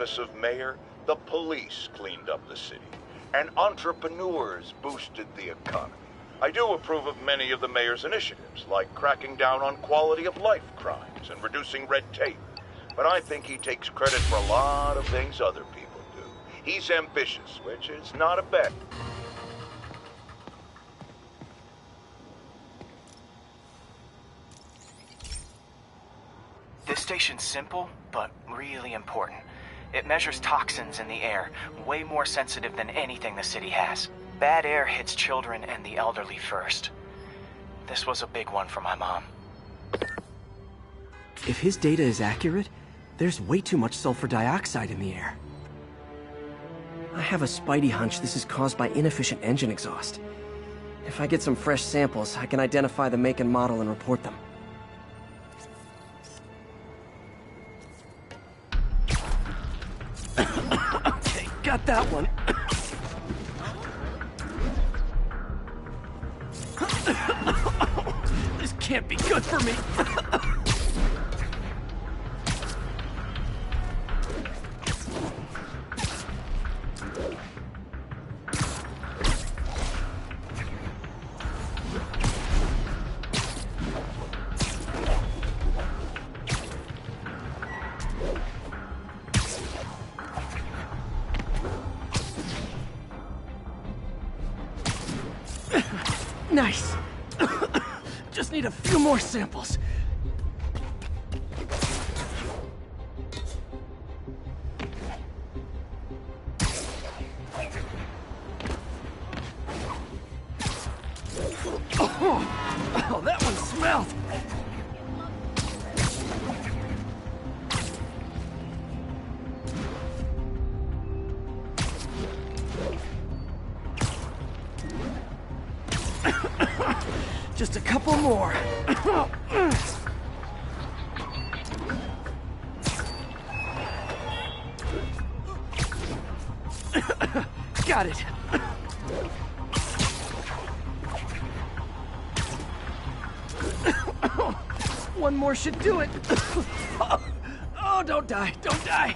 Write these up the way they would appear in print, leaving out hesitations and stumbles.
office of mayor, the police cleaned up the city, and entrepreneurs boosted the economy. I do approve of many of the mayor's initiatives, like cracking down on quality of life crimes and reducing red tape. But I think he takes credit for a lot of things other people do. He's ambitious, which is not a bad. This station's simple, but really important. It measures toxins in the air, way more sensitive than anything the city has. Bad air hits children and the elderly first. This was a big one for my mom. If his data is accurate, there's way too much sulfur dioxide in the air. I have a spidey hunch this is caused by inefficient engine exhaust. If I get some fresh samples, I can identify the make and model and report them. Okay, got that one. This can't be good for me. Nice. Just need a few more samples. Oh, that one smelled. Just a couple more. Got it. One more should do it. Oh, don't die, don't die.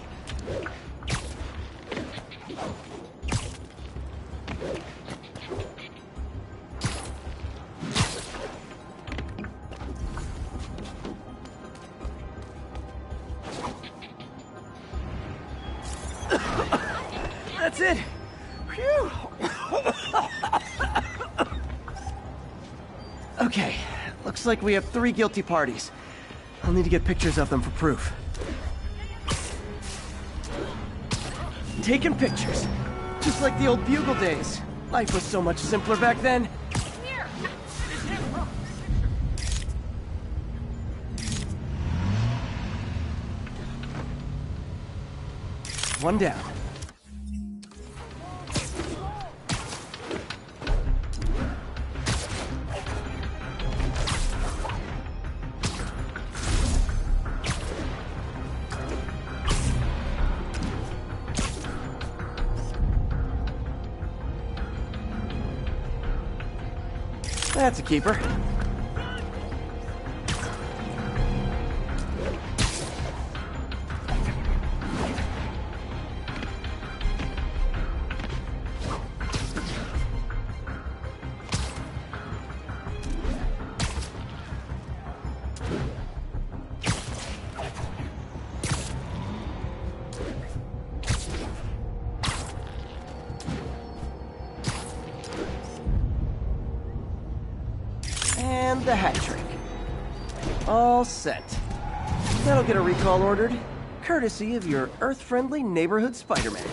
That's it. Phew. Okay, looks like we have 3 guilty parties. I'll need to get pictures of them for proof. Taking pictures. Just like the old Bugle days. Life was so much simpler back then. One down. That's a keeper. And the hat trick. All set. That'll get a recall ordered, courtesy of your Earth-friendly neighborhood Spider-Man.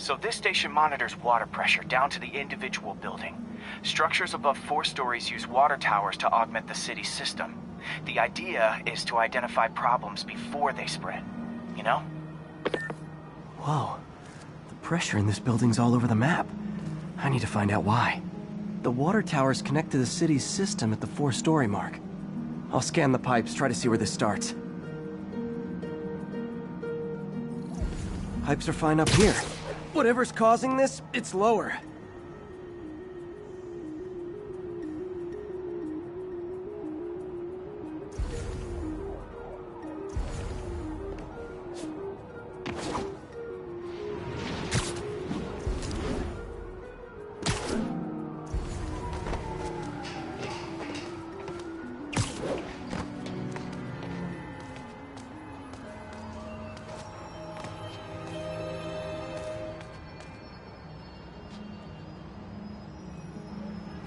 So this station monitors water pressure down to the individual building. Structures above 4 stories use water towers to augment the city's system. The idea is to identify problems before they spread, you know? Whoa. The pressure in this building's all over the map. I need to find out why. The water towers connect to the city's system at the 4-story mark. I'll scan the pipes, try to see where this starts. Pipes are fine up here. Whatever's causing this, it's lower.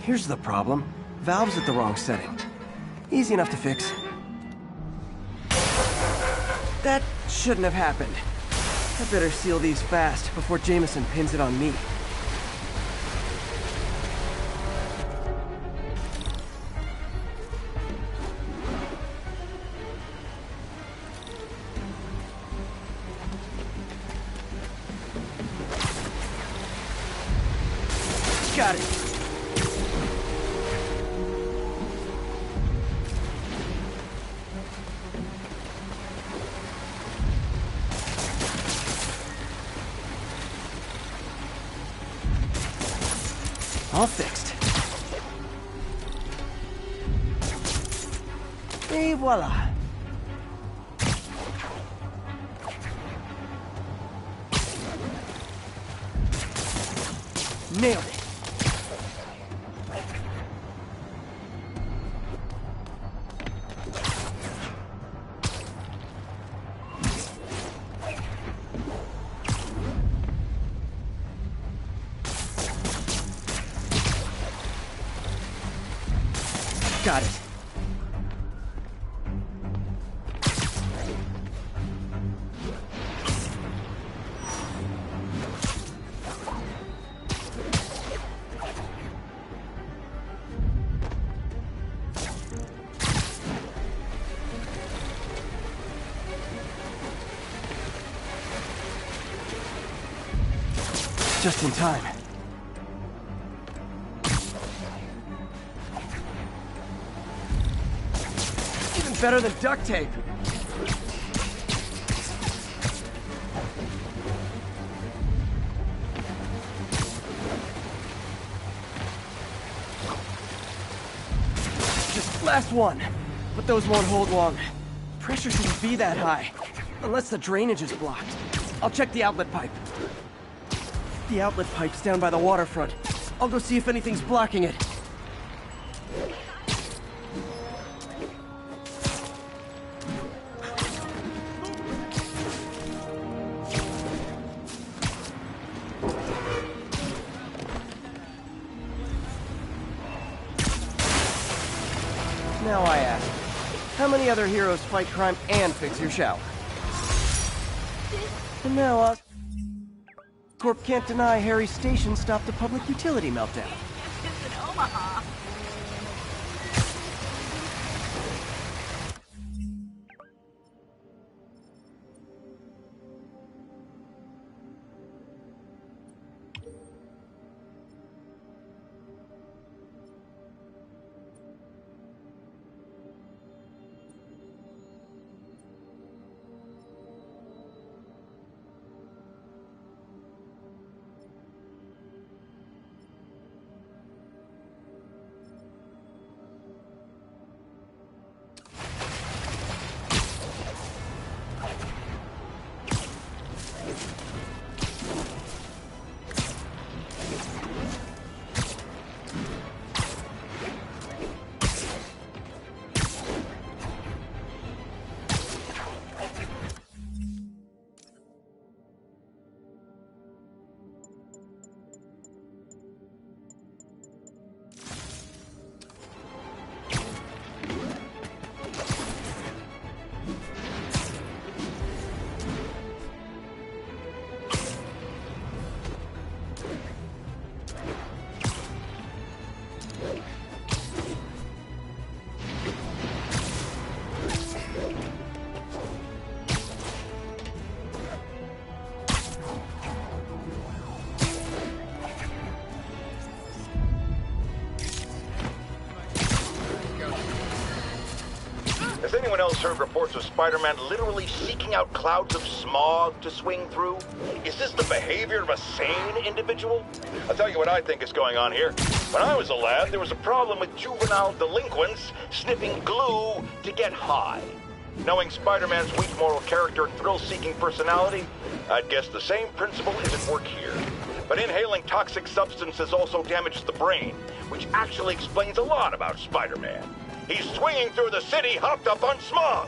Here's the problem. Valve's at the wrong setting. Easy enough to fix. That shouldn't have happened. I better seal these fast before Jameson pins it on me. Got it. All fixed. Et voila. Nailed it. Got it. Just in time. Better than duct tape. Just last one. But those won't hold long. Pressure shouldn't be that high. Unless the drainage is blocked. I'll check the outlet pipe. The outlet pipe's down by the waterfront. I'll go see if anything's blocking it. Now I ask, how many other heroes fight crime and fix your shower? And now, Corp can't deny Harry's station stopped a public utility meltdown. It's in Omaha. Has anyone else heard reports of Spider-Man literally seeking out clouds of smog to swing through? Is this the behavior of a sane individual? I'll tell you what I think is going on here. When I was a lad, there was a problem with juvenile delinquents sniffing glue to get high. Knowing Spider-Man's weak moral character and thrill-seeking personality, I'd guess the same principle is at work here. But inhaling toxic substances also damages the brain, which actually explains a lot about Spider-Man. He's swinging through the city hopped up on smog.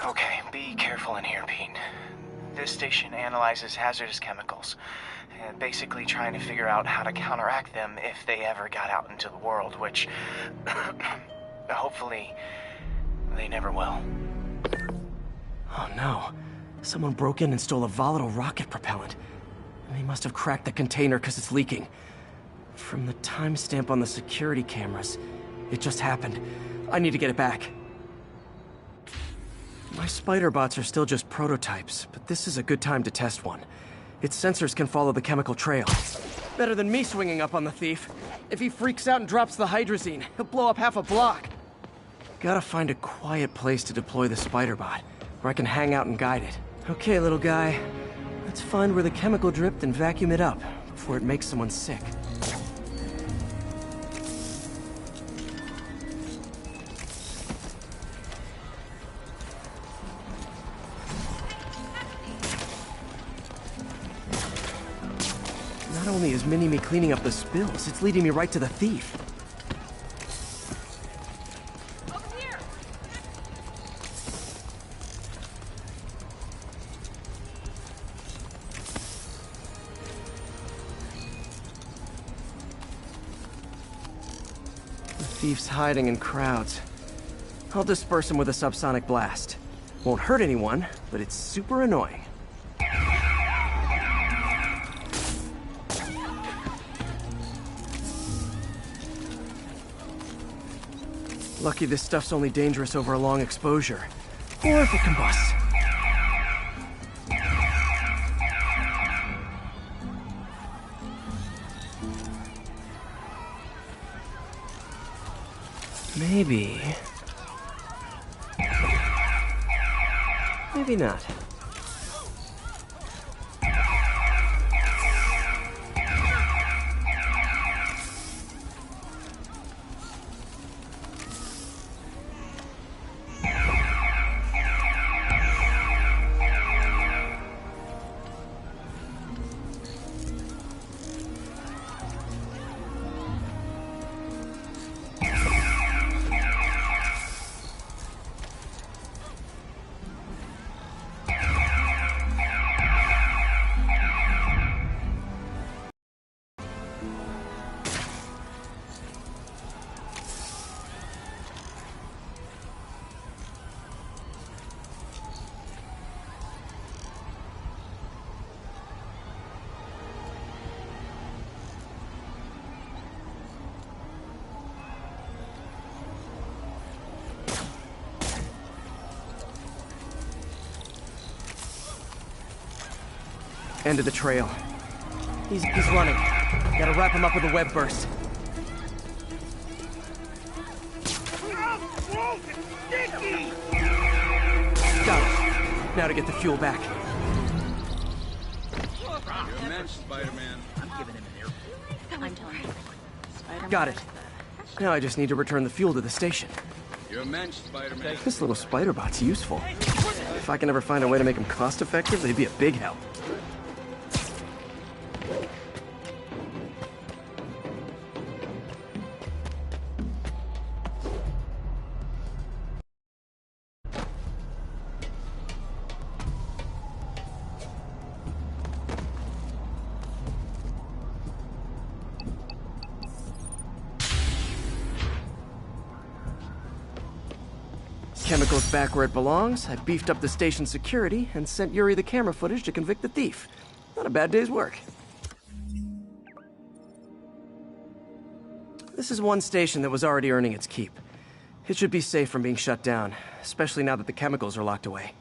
Okay, be careful in here, Pete. This station analyzes hazardous chemicals, basically trying to figure out how to counteract them if they ever got out into the world, which hopefully they never will. Oh no. Someone broke in and stole a volatile rocket propellant. And they must have cracked the container because it's leaking. From the timestamp on the security cameras, it just happened. I need to get it back. My spider bots are still just prototypes, but this is a good time to test one. Its sensors can follow the chemical trail. Better than me swinging up on the thief. If he freaks out and drops the hydrazine, he'll blow up half a block. Gotta find a quiet place to deploy the spider bot, where I can hang out and guide it. Okay, little guy. Let's find where the chemical dripped and vacuum it up before it makes someone sick. Not only is Mini-Me cleaning up the spills, it's leading me right to the thief. Over here. The thief's hiding in crowds. I'll disperse him with a subsonic blast. Won't hurt anyone, but it's super annoying. Lucky this stuff's only dangerous over a long exposure. Or if it combusts. Maybe... maybe not. End of the trail. He's running. Gotta wrap him up with a web burst. Got it. Now to get the fuel back. You're a match, Spider-Man. I'm giving him an ear. I'm telling you. Spider-Man. Got it. Now I just need to return the fuel to the station. You're a match, Spider-Man. This little spider bot's useful. If I can ever find a way to make him cost-effective, they'd be a big help. Chemicals back where it belongs. I beefed up the station security and sent Yuri the camera footage to convict the thief. Not a bad day's work. This is one station that was already earning its keep. It should be safe from being shut down, especially now that the chemicals are locked away.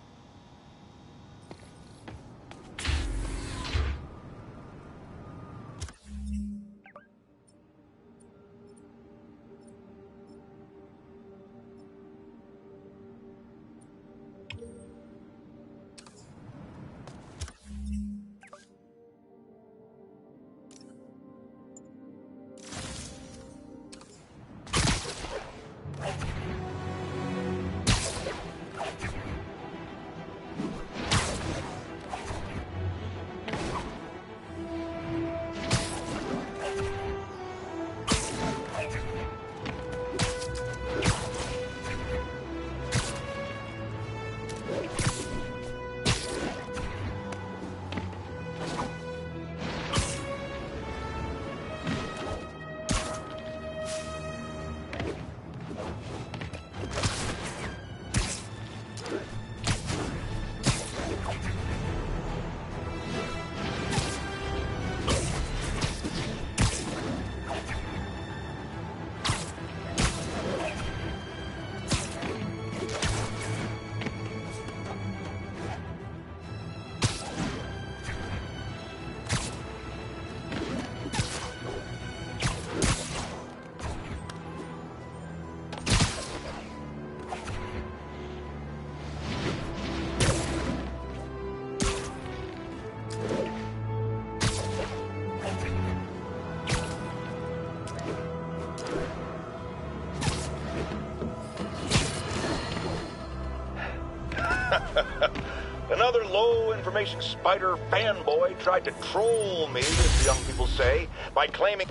Another low-information spider fanboy tried to troll me, as the young people say, by claiming...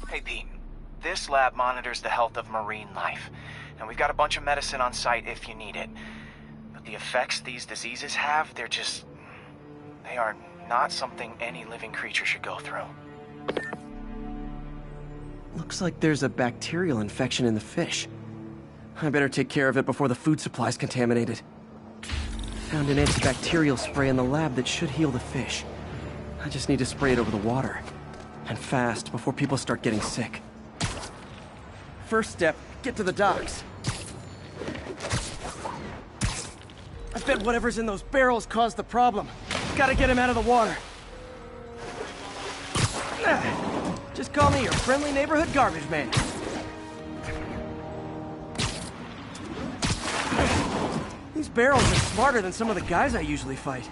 Hey, Pete. This lab monitors the health of marine life, and we've got a bunch of medicine on site if you need it. But the effects these diseases have, they are not something any living creature should go through. Looks like there's a bacterial infection in the fish. I better take care of it before the food supply's contaminated. Found an antibacterial spray in the lab that should heal the fish. I just need to spray it over the water. And fast, before people start getting sick. First step, get to the docks. I bet whatever's in those barrels caused the problem. Gotta get him out of the water. Just call me your friendly neighborhood garbage man. These barrels are smarter than some of the guys I usually fight.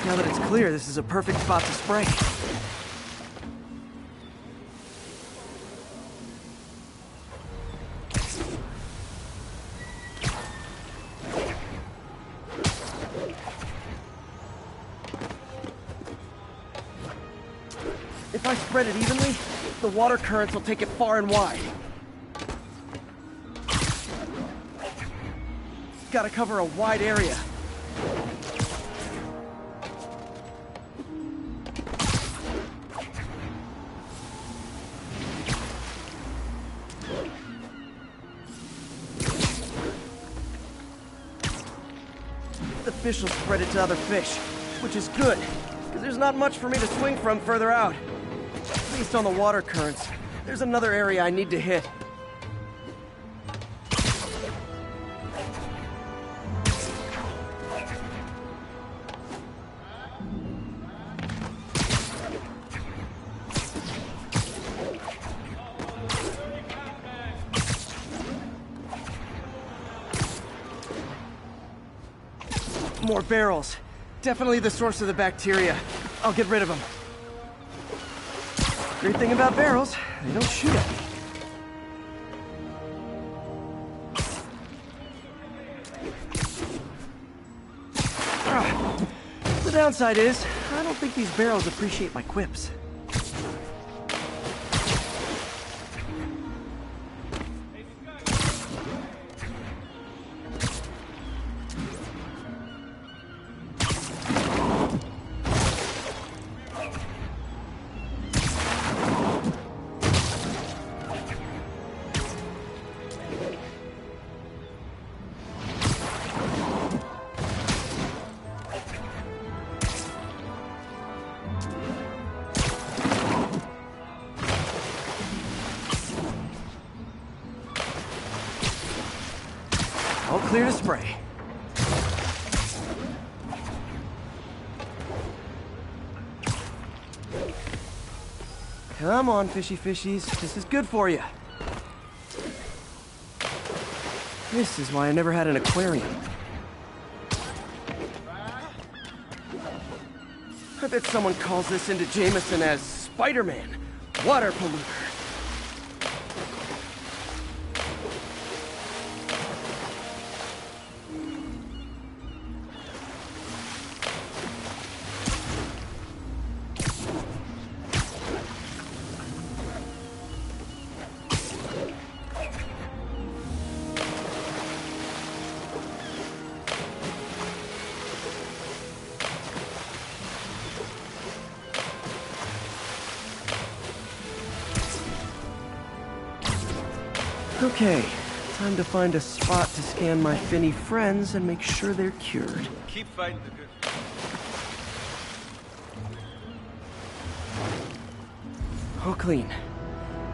Now that it's clear, this is a perfect spot to spray. If I spread it evenly, the water currents will take it far and wide. Gotta cover a wide area. The fish will spread it to other fish, which is good, because there's not much for me to swing from further out. Based on the water currents, there's another area I need to hit. More barrels. Definitely the source of the bacteria. I'll get rid of them. Great thing about barrels, they don't shoot at me. downside is, I don't think these barrels appreciate my quips. All clear to spray. Come on, fishy fishies. This is good for you. This is why I never had an aquarium. I bet someone calls this into Jameson as Spider-Man, water polluter. Okay, time to find a spot to scan my finny friends and make sure they're cured. Keep fighting the good. All clean.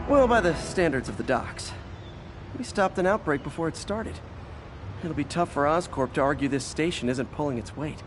Well, by the standards of the docks. We stopped an outbreak before it started. It'll be tough for Oscorp to argue this station isn't pulling its weight.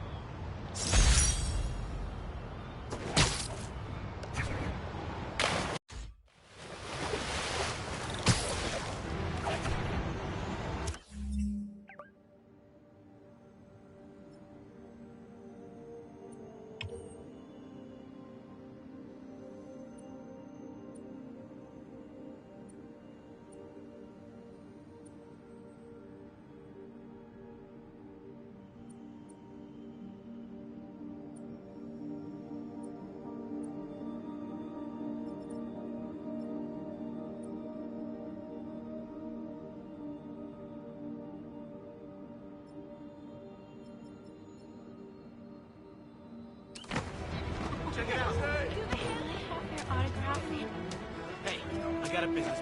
Hey, I got a business.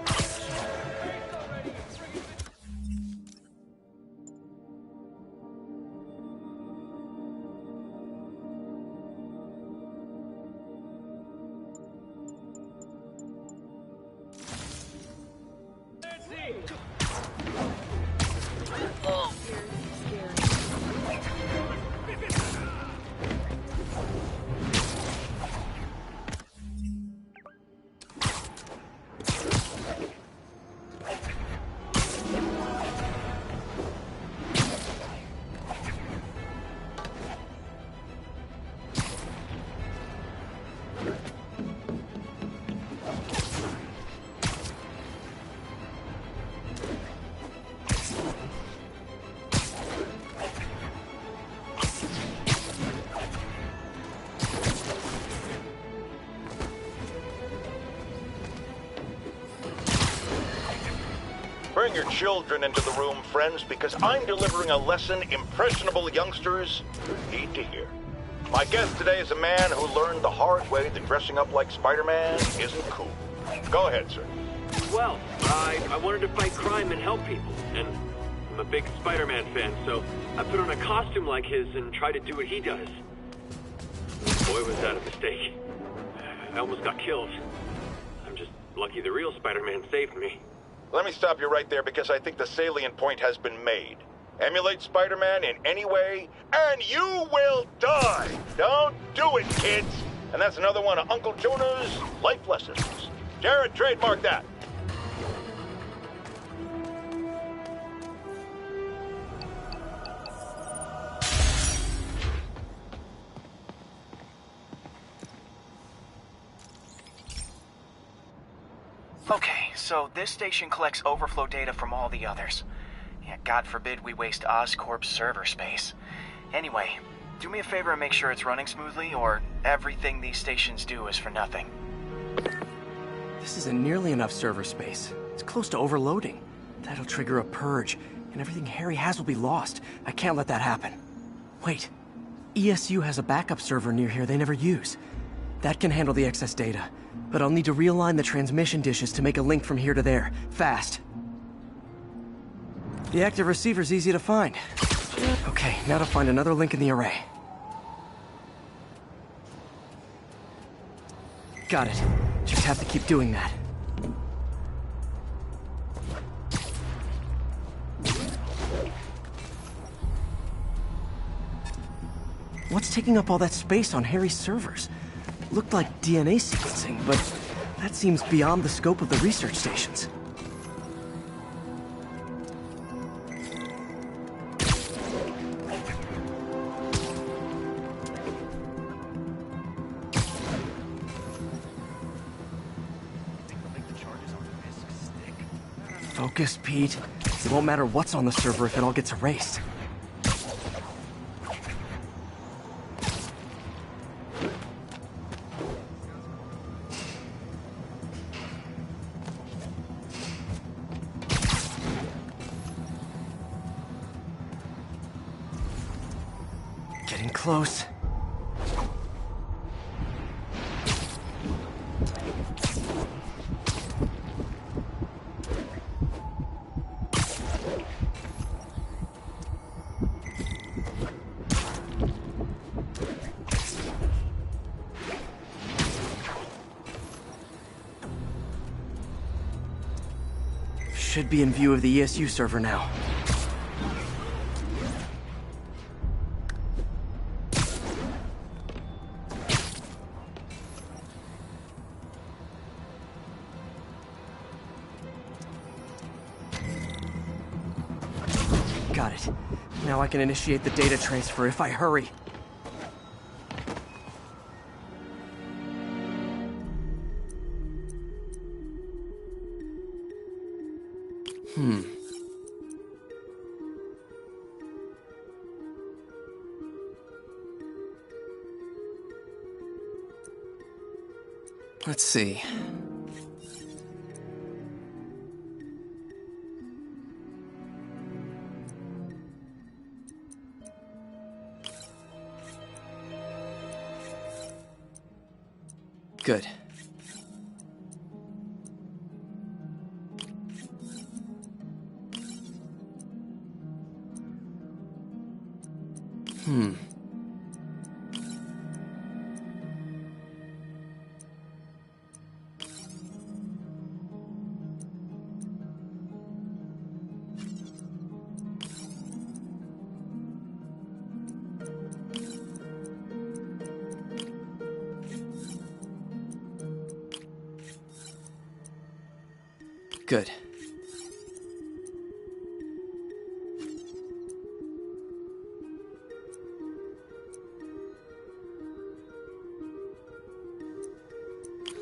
Bring your children into the room, friends, because I'm delivering a lesson impressionable youngsters need to hear. My guest today is a man who learned the hard way that dressing up like Spider-Man isn't cool. Go ahead, sir. Well, I wanted to fight crime and help people, and I'm a big Spider-Man fan, so I put on a costume like his and tried to do what he does. Boy, was that a mistake. I almost got killed. I'm just lucky the real Spider-Man saved me. Let me stop you right there because I think the salient point has been made. Emulate Spider-Man in any way, and you will die! Don't do it, kids! And that's another one of Uncle Jonah's life lessons. Jared, trademark that. Okay, so this station collects overflow data from all the others. Yeah, God forbid we waste Oscorp's server space. Anyway, Do me a favor and make sure it's running smoothly, or everything these stations do is for nothing. This isn't nearly enough server space. It's close to overloading. That'll trigger a purge, and everything Harry has will be lost. I can't let that happen. Wait. ESU has a backup server near here they never use. That can handle the excess data, but I'll need to realign the transmission dishes to make a link from here to there, fast. The active receiver's easy to find. Okay, now to find another link in the array. Got it. Just have to keep doing that. What's taking up all that space on Harry's servers? Looked like DNA sequencing, but that seems beyond the scope of the research stations. Focus, Pete. It won't matter what's on the server if it all gets erased. Getting close. Should be in view of the ESU server now. Got it. Now I can initiate the data transfer if I hurry. Let's see. Good. Good.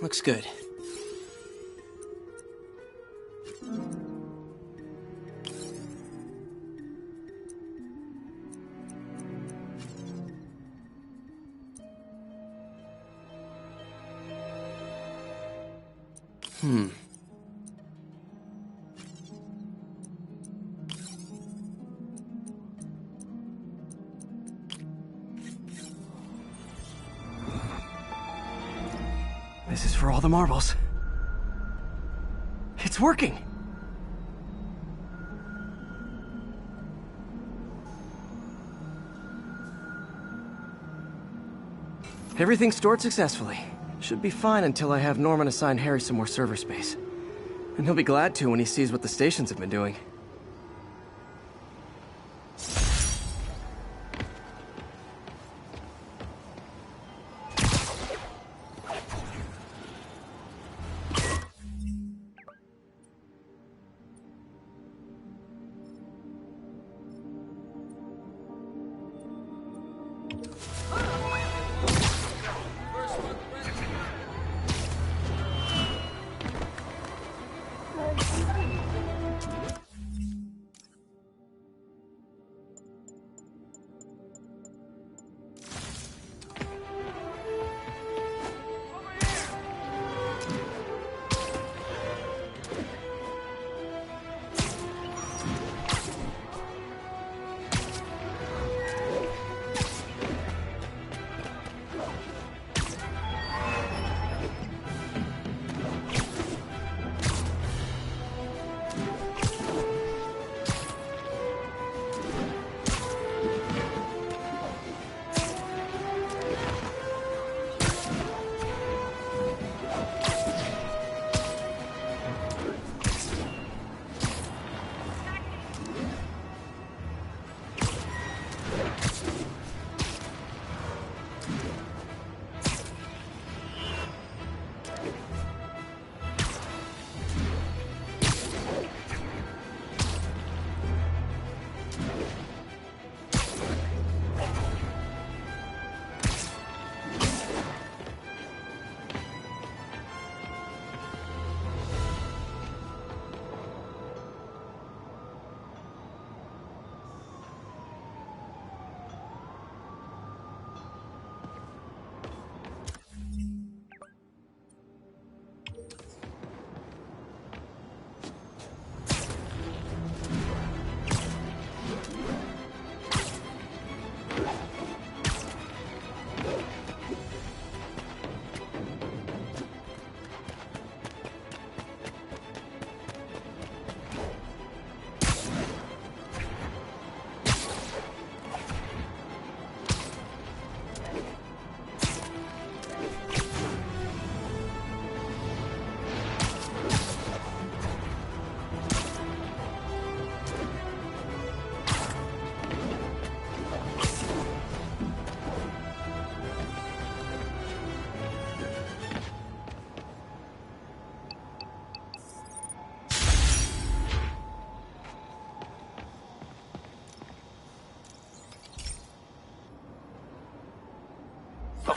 Looks good. This is for all the marbles. It's working! Everything stored successfully. Should be fine until I have Norman assign Harry some more server space. And he'll be glad to when he sees what the stations have been doing.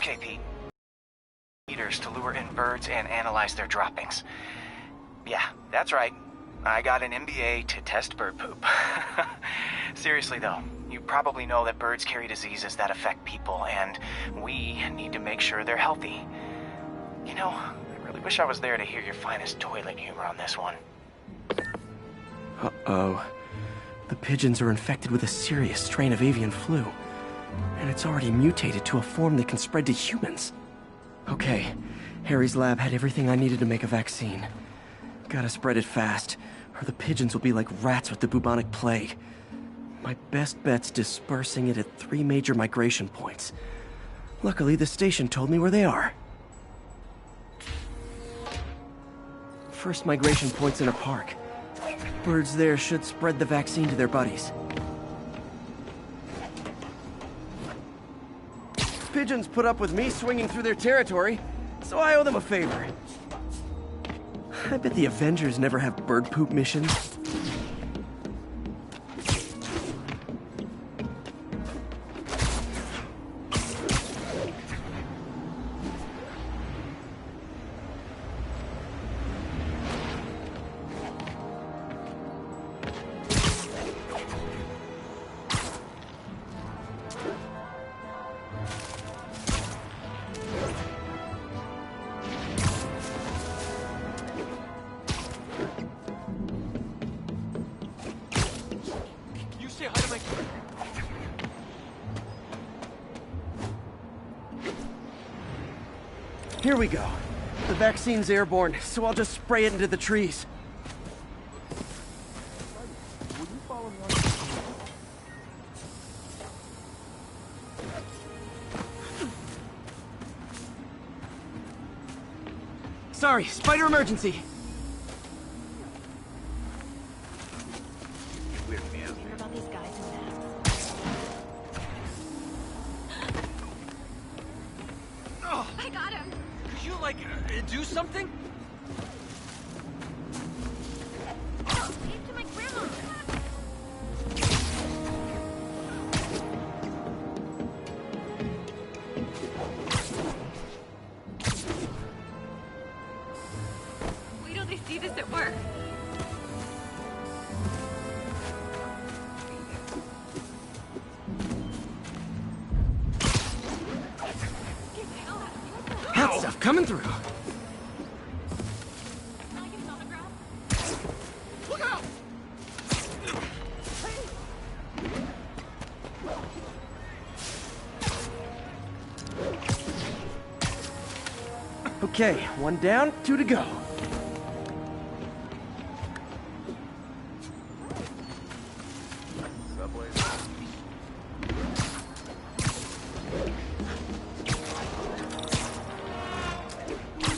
Okay, Pete. Eaters to lure in birds and analyze their droppings. Yeah, that's right. I got an MBA to test bird poop. Seriously though, you probably know that birds carry diseases that affect people, and we need to make sure they're healthy. You know, I really wish I was there to hear your finest toilet humor on this one. Uh-oh. The pigeons are infected with a serious strain of avian flu, and it's already mutated to a form that can spread to humans. Okay, Harry's lab had everything I needed to make a vaccine. Gotta spread it fast, or the pigeons will be like rats with the bubonic plague. My best bet's dispersing it at 3 major migration points. Luckily, the station told me where they are. First migration point's in a park. Birds there should spread the vaccine to their buddies. Pigeons put up with me swinging through their territory, so I owe them a favor. I bet the Avengers never have bird poop missions. Here we go. The vaccine's airborne, so I'll just spray it into the trees. Sorry, spider emergency. Hear about these guys in masks? I got him. Could you, like, do something? Oh, leave to my grandma. Wait till they see this at work. Get the hell out of here. Hot stuff coming through. Can I get an autograph? Look out! Okay, 1 down, 2 to go.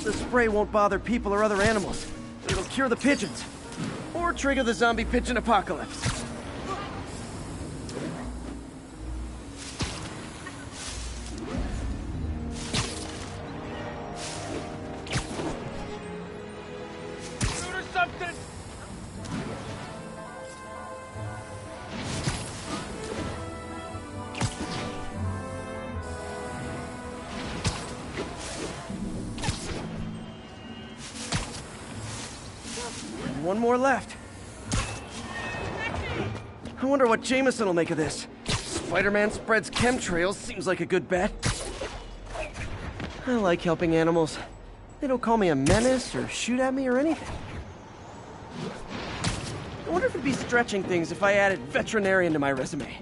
The spray won't bother people or other animals. It'll cure the pigeons. Or trigger the zombie pigeon apocalypse. Shoot or something! And 1 more left. I wonder what Jameson will make of this. Spider-Man spreads chemtrails seems like a good bet. I like helping animals. They don't call me a menace or shoot at me or anything. I wonder if it'd be stretching things if I added veterinarian to my resume.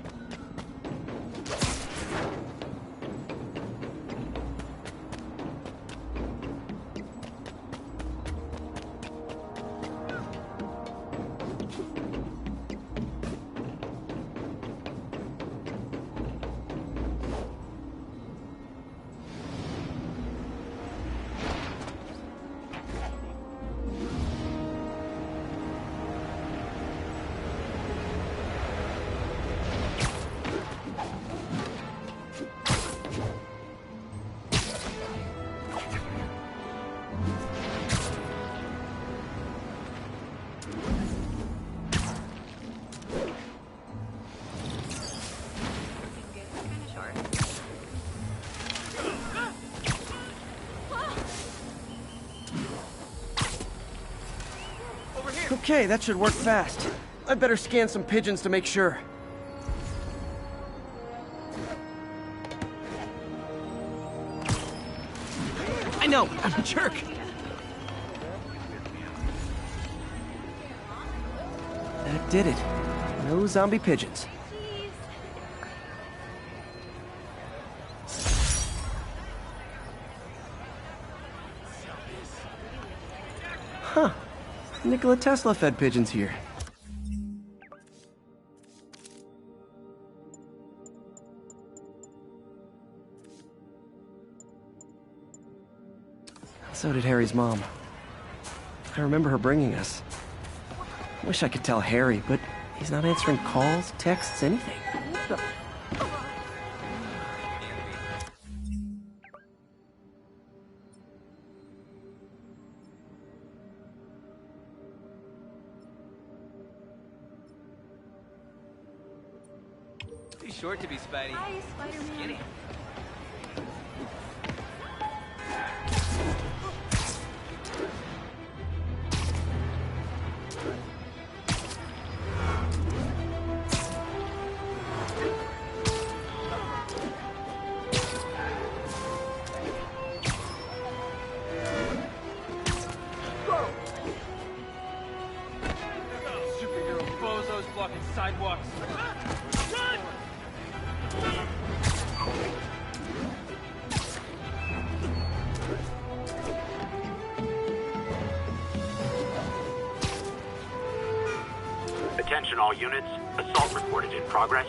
Okay, that should work fast. I better scan some pigeons to make sure. I know, I'm a jerk. That did it. No zombie pigeons. Huh. Nikola Tesla fed pigeons here. So did Harry's mom. I remember her bringing us. Wish I could tell Harry, but he's not answering calls, texts, anything. Too short to be Spidey. Hi, Spider-Man. Skinny. Superhero bozos blocking sidewalks. Run! Attention all units. Assault reported in progress.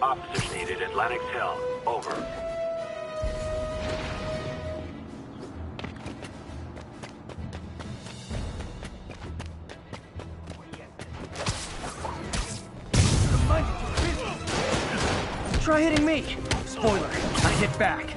Officers needed at Lenox Hill. Over. Try hitting me! Spoiler, I hit back.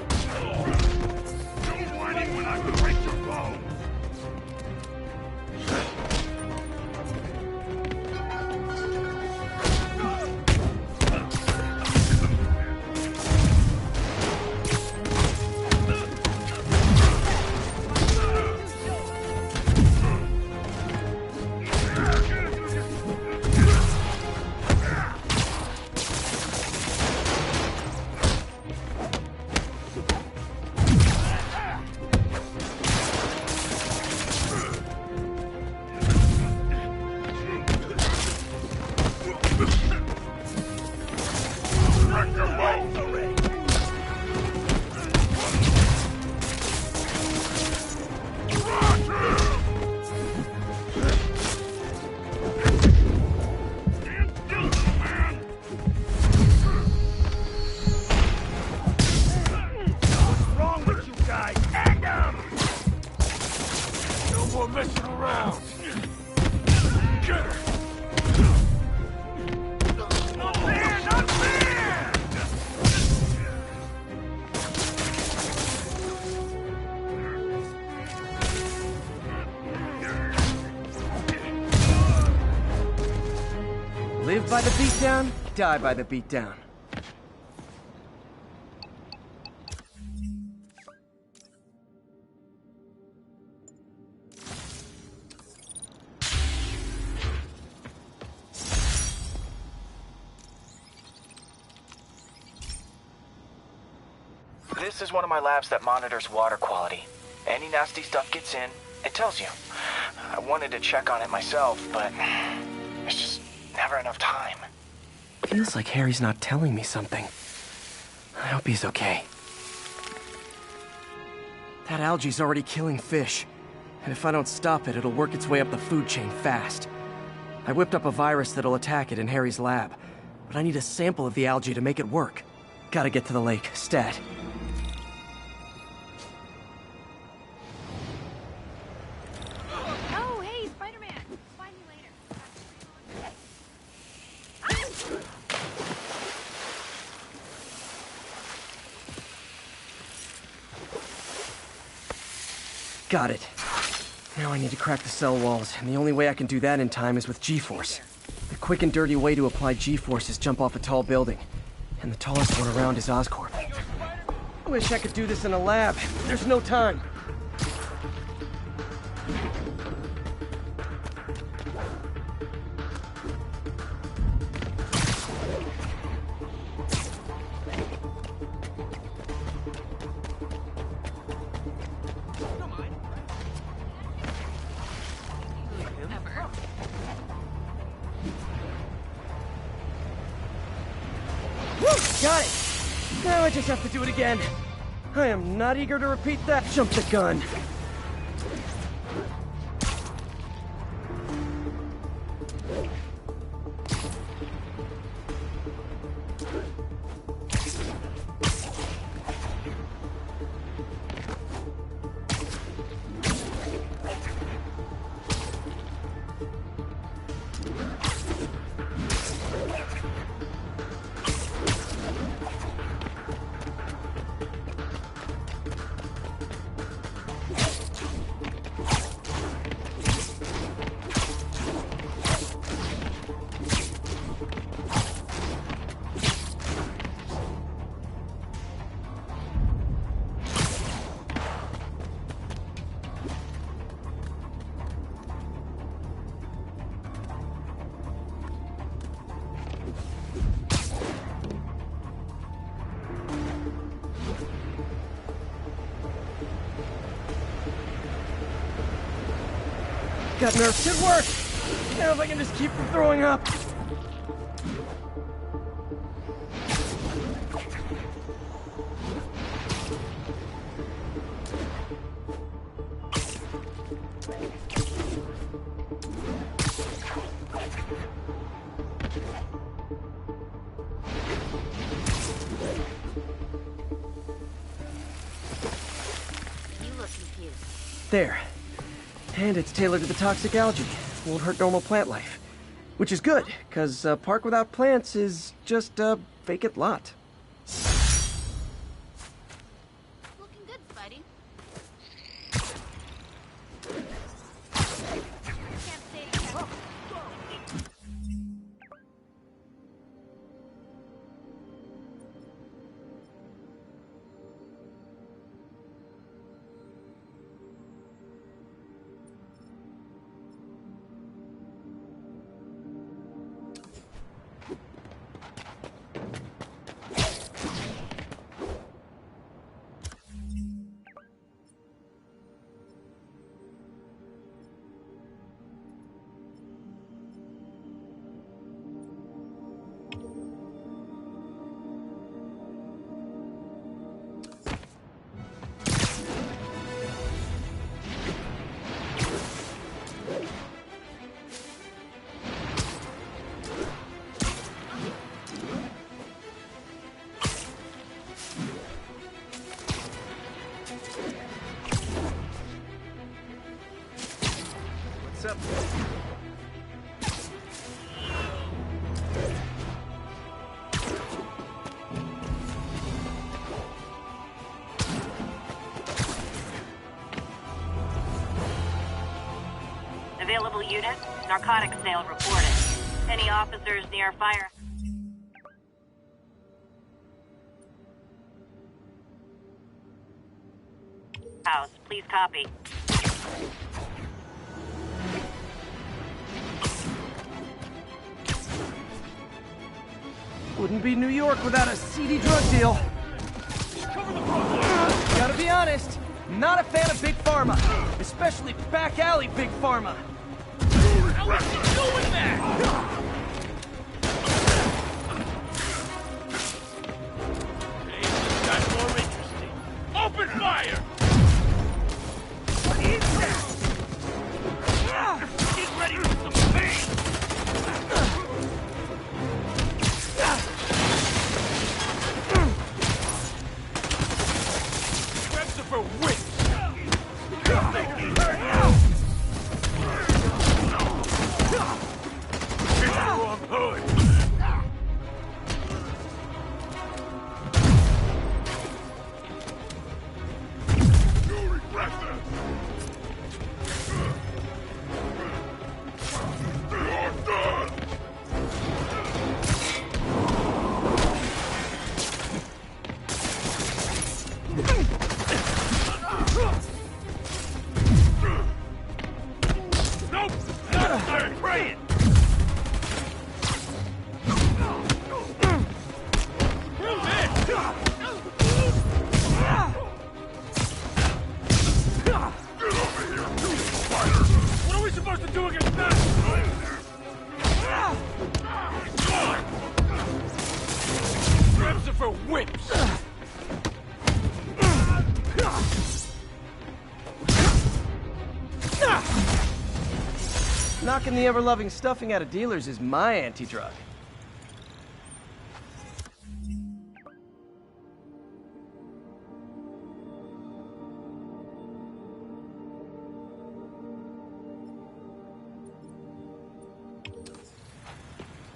Live by the beatdown, die by the beatdown. This is one of my labs that monitors water quality. Any nasty stuff gets in, it tells you. I wanted to check on it myself, but there's just never enough time. Feels like Harry's not telling me something. I hope he's okay. That algae's already killing fish. And if I don't stop it, it'll work its way up the food chain fast. I whipped up a virus that'll attack it in Harry's lab. But I need a sample of the algae to make it work. Gotta get to the lake, stat. Oh, hey, Spider-Man. Find me later. Got it. Now I need to crack the cell walls, and the only way I can do that in time is with G-Force. The quick and dirty way to apply G-Force is jump off a tall building. And the tallest one around is Oscorp. Wish I could do this in a lab. There's no time. Got it! Now I just have to do it again. I am not eager to repeat that. Jump the gun. Got nerfed. Good work! Now if I can just keep from throwing up. You look confused. There. And it's tailored to the toxic algae. Won't hurt normal plant life. Which is good, because a park without plants is just a vacant lot. Looking good, Spidey. Can't stay together. What's up? Available unit, narcotics sale reported. Any officers near fire? House, please copy. Wouldn't be New York without a seedy drug deal. Gotta be honest, not a fan of Big Pharma. Especially back alley Big Pharma. How are you doing that? That's more interesting. Open fire! What is that? Get ready for some pain! For wit! It's the wrong hood! You regret this! You're done! Knocking the ever-loving stuffing out of dealers is my anti-drug.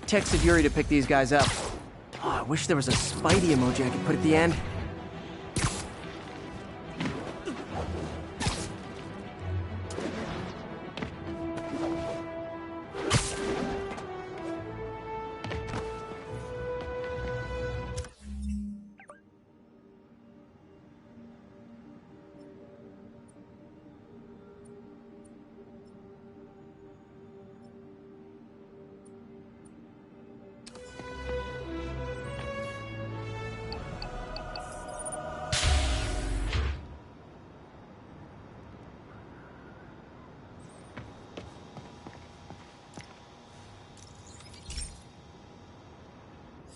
Texted Yuri to pick these guys up. Oh, I wish there was a Spidey emoji I could put at the end.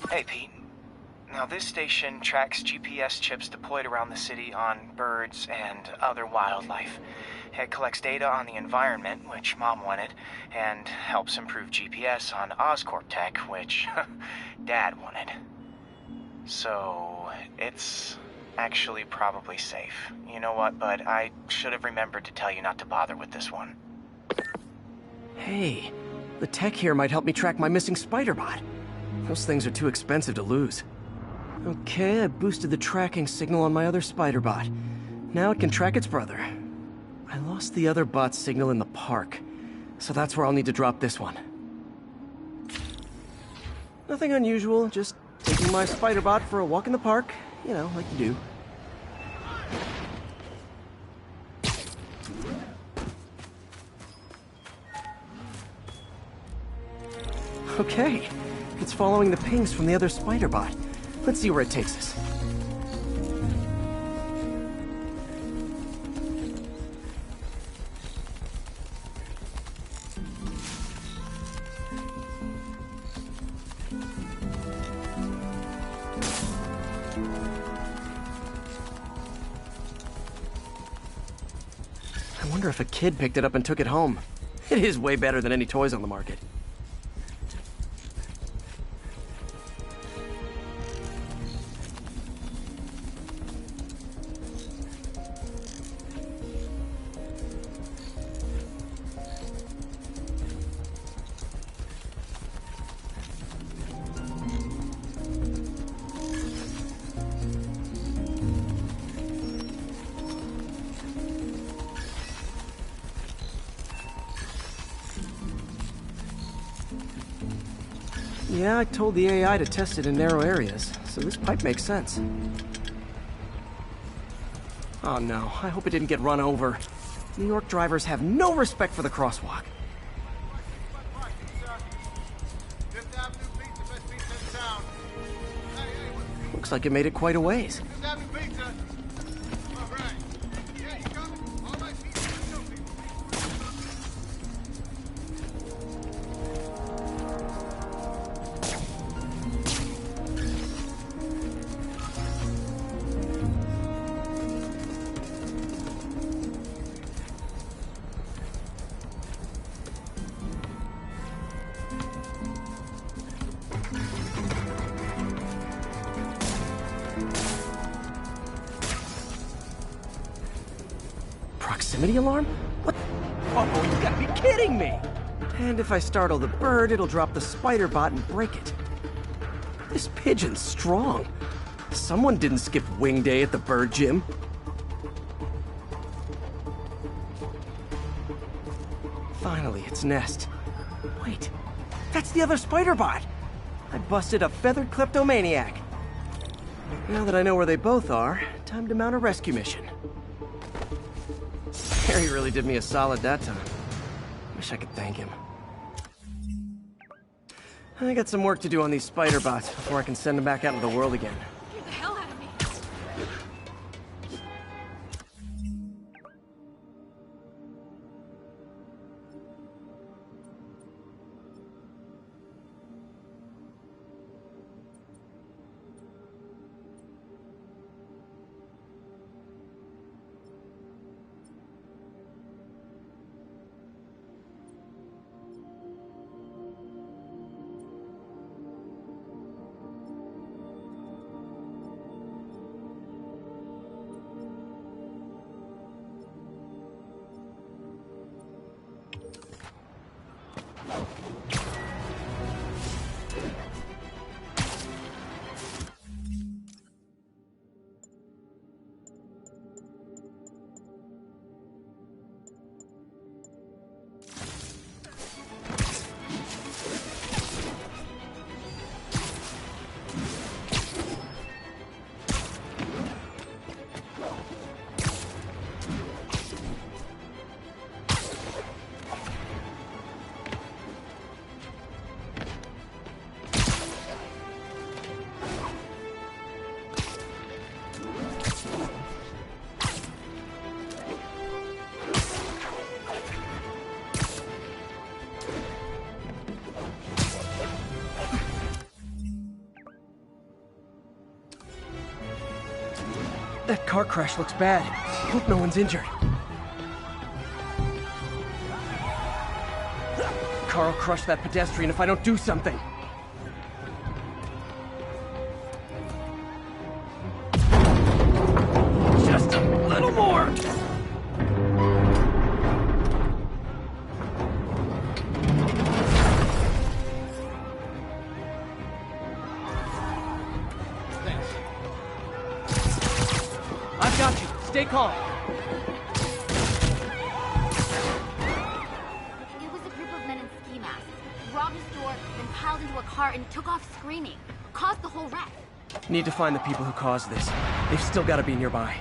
Hey, Pete. Now, this station tracks GPS chips deployed around the city on birds and other wildlife. It collects data on the environment, which Mom wanted, and helps improve GPS on Oscorp tech, which Dad wanted. So, it's actually probably safe. You know what, bud? I should have remembered to tell you not to bother with this one. Hey, the tech here might help me track my missing spider bot. Those things are too expensive to lose. Okay, I boosted the tracking signal on my other spider bot. Now it can track its brother. I lost the other bot's signal in the park, so that's where I'll need to drop this one. Nothing unusual, just taking my spider bot for a walk in the park. You know, like you do. Okay, it's following the pings from the other spider bot. Let's see where it takes us. I wonder if a kid picked it up and took it home. It is way better than any toys on the market. Yeah, I told the AI to test it in narrow areas, so this pipe makes sense. Oh no, I hope it didn't get run over. New York drivers have no respect for the crosswalk. Looks like it made it quite a ways. Proximity alarm? What? Oh, you gotta be kidding me! And if I startle the bird, it'll drop the spider bot and break it. This pigeon's strong. Someone didn't skip wing day at the bird gym. Finally, its nest. Wait, that's the other spider bot! I busted a feathered kleptomaniac. Now that I know where they both are, time to mount a rescue mission. Harry really did me a solid that time. Wish I could thank him. I got some work to do on these spider bots before I can send them back out into the world again. Get the hell out of me. That car crash looks bad. Hope no one's injured. Carl crushed that pedestrian if I don't do something. Just a little more! I've got you. Stay calm. It was a group of men in ski masks. Robbed a store, then piled into a car and took off screaming. Caused the whole wreck. Need to find the people who caused this. They've still got to be nearby.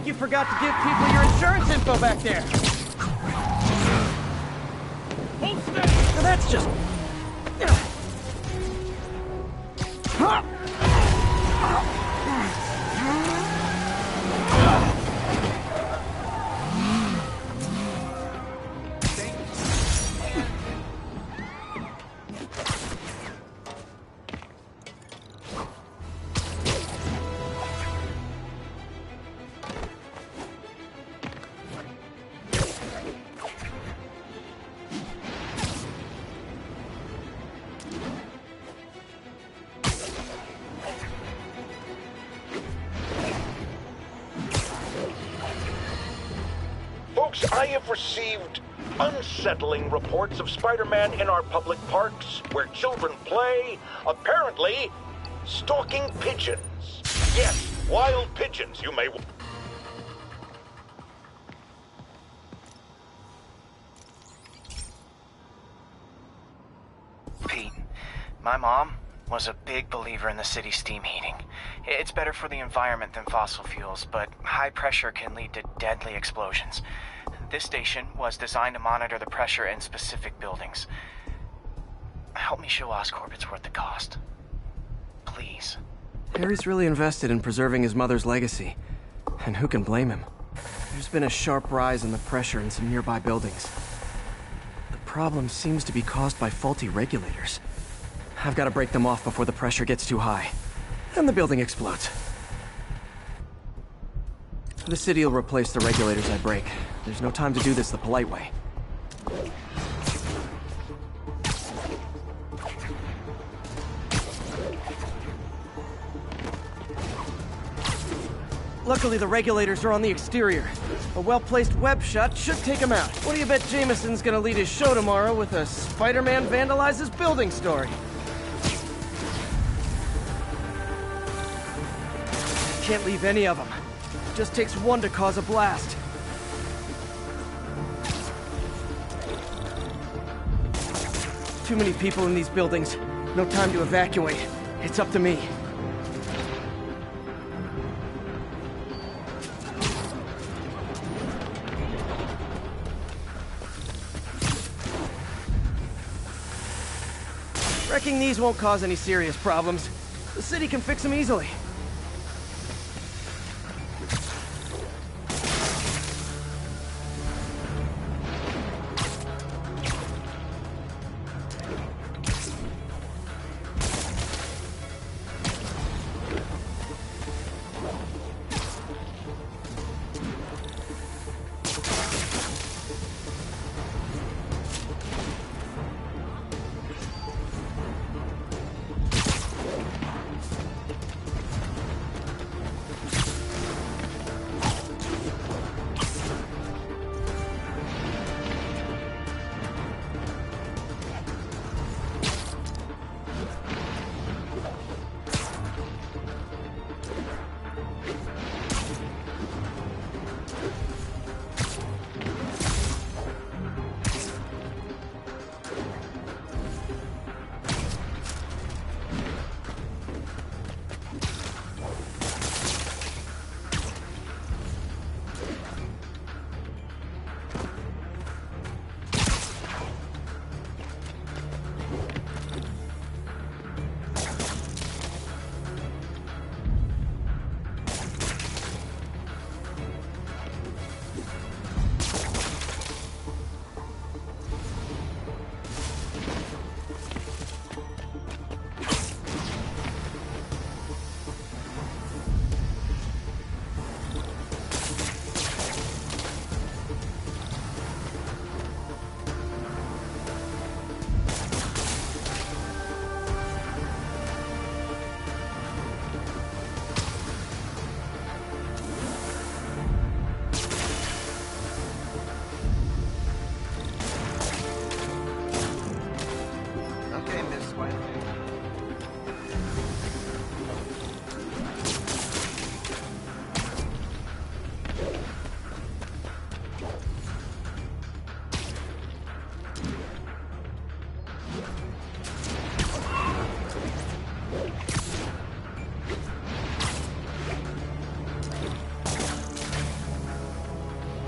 You forgot to give people your insurance info back there. Hold steady! Now that's just... Folks, I have received unsettling reports of Spider-Man in our public parks, where children play, apparently stalking pigeons. Yes, wild pigeons, you may... Pete, my mom was a big believer in the city's steam heating. It's better for the environment than fossil fuels, but high pressure can lead to deadly explosions. This station was designed to monitor the pressure in specific buildings. Help me show Oscorp it's worth the cost. Please. Harry's really invested in preserving his mother's legacy. And who can blame him? There's been a sharp rise in the pressure in some nearby buildings. The problem seems to be caused by faulty regulators. I've got to break them off before the pressure gets too high. And the building explodes. The city will replace the regulators I break. There's no time to do this the polite way. Luckily, the regulators are on the exterior. A well-placed web shot should take him out. What do you bet Jameson's gonna lead his show tomorrow with a Spider-Man vandalizes building story? Can't leave any of them. Just takes one to cause a blast. Too many people in these buildings. No time to evacuate. It's up to me. Wrecking these won't cause any serious problems. The city can fix them easily.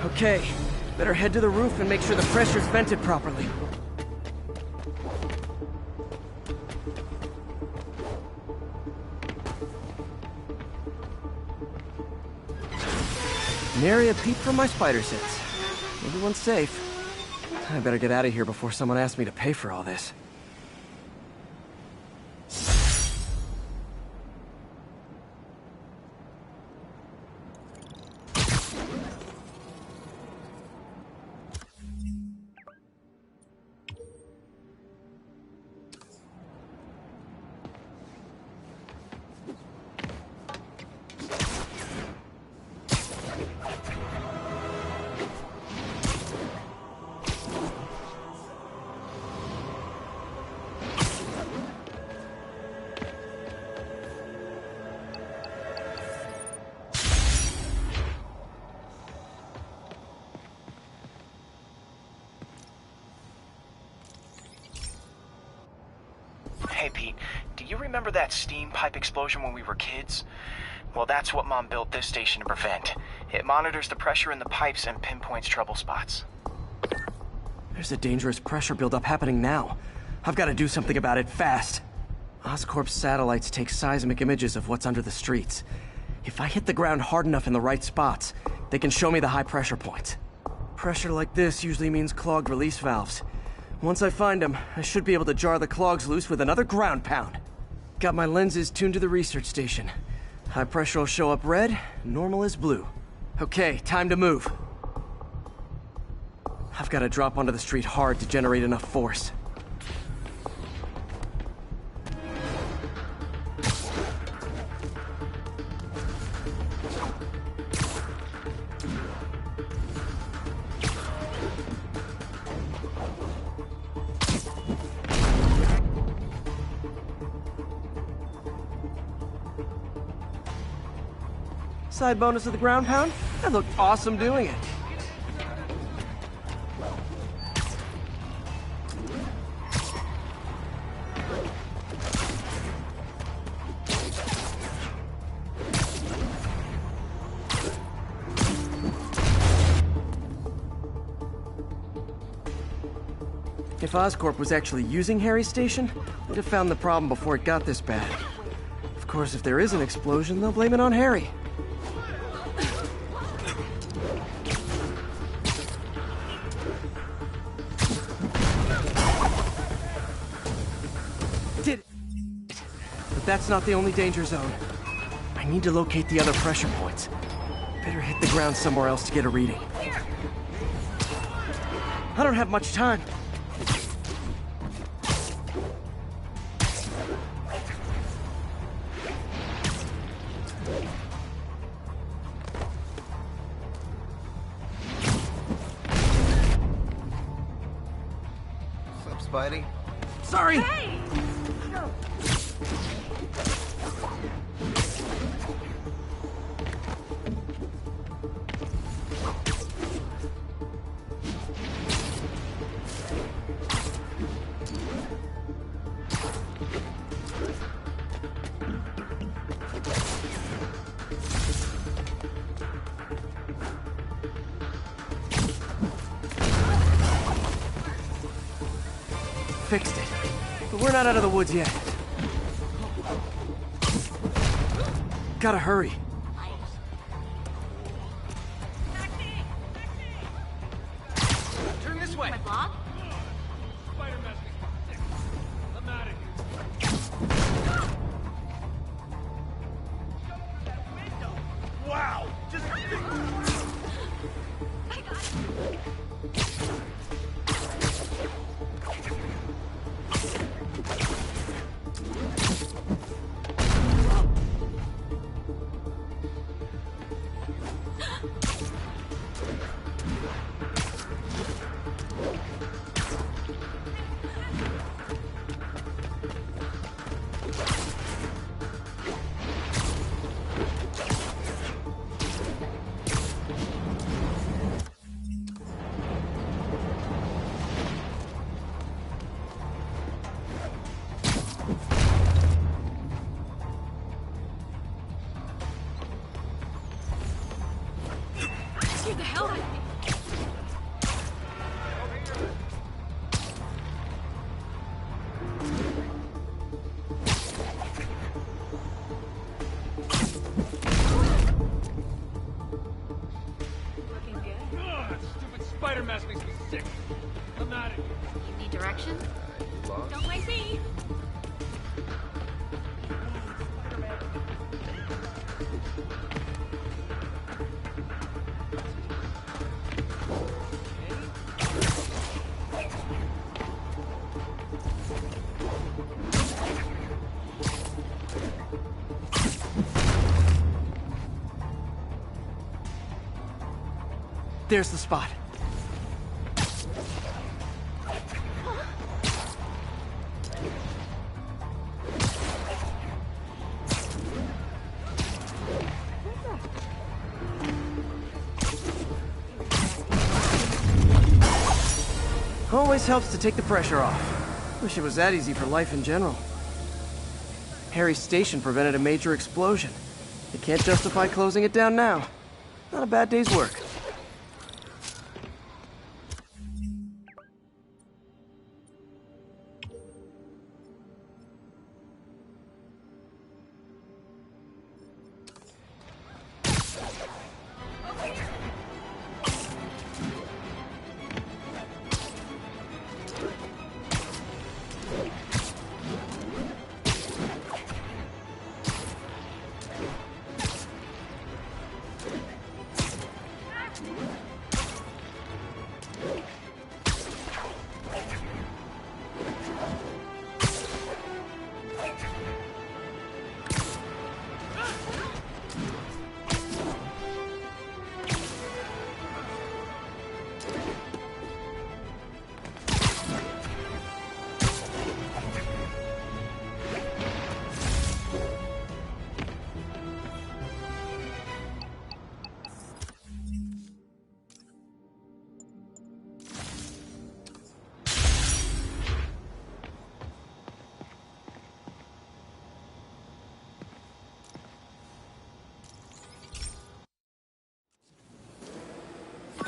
Okay, better head to the roof and make sure the pressure's vented properly. Nary a peep from my spider sense. Everyone's safe. I better get out of here before someone asks me to pay for all this. Hey, Pete, do you remember that steam pipe explosion when we were kids? Well, that's what Mom built this station to prevent. It monitors the pressure in the pipes and pinpoints trouble spots. There's a dangerous pressure buildup happening now. I've got to do something about it fast. Oscorp's satellites take seismic images of what's under the streets. If I hit the ground hard enough in the right spots, they can show me the high pressure points. Pressure like this usually means clogged release valves. Once I find them, I should be able to jar the clogs loose with another ground pound. Got my lenses tuned to the research station. High pressure will show up red, normal is blue. Okay, time to move. I've got to drop onto the street hard to generate enough force. Side bonus of the ground pound? I looked awesome doing it. If Oscorp was actually using Harry's station, they'd have found the problem before it got this bad. Of course, if there is an explosion, they'll blame it on Harry. But that's not the only danger zone. I need to locate the other pressure points. Better hit the ground somewhere else to get a reading. I don't have much time. What's up, Spidey? Sorry! Hey! Fixed it. But we're not out of the woods yet. Gotta hurry. Turn this way. My blog? Spider-Man. I'm out of here. Wow! Just... Scared the hell out of me. spider mask makes me sick. I'm out of here. You need directions? Don't mind me. There's the spot. Always helps to take the pressure off. Wish it was that easy for life in general. Harry's station prevented a major explosion. They can't justify closing it down now. Not a bad day's work.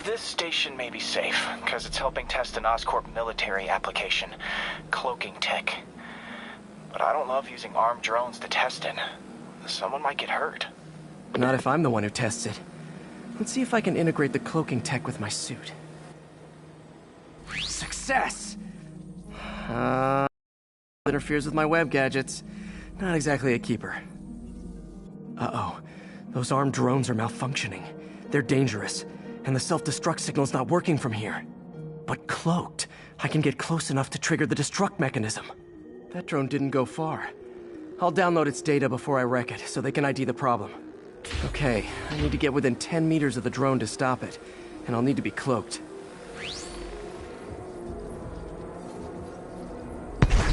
This station may be safe, because it's helping test an Oscorp military application, cloaking tech. But I don't love using armed drones to test in. Someone might get hurt. Not if I'm the one who tests it. Let's see if I can integrate the cloaking tech with my suit. Success! Interferes with my web gadgets. Not exactly a keeper. Uh-oh. Those armed drones are malfunctioning. They're dangerous, and the self-destruct signal's not working from here. But cloaked, I can get close enough to trigger the destruct mechanism. That drone didn't go far. I'll download its data before I wreck it, so they can ID the problem. Okay, I need to get within 10 meters of the drone to stop it, and I'll need to be cloaked.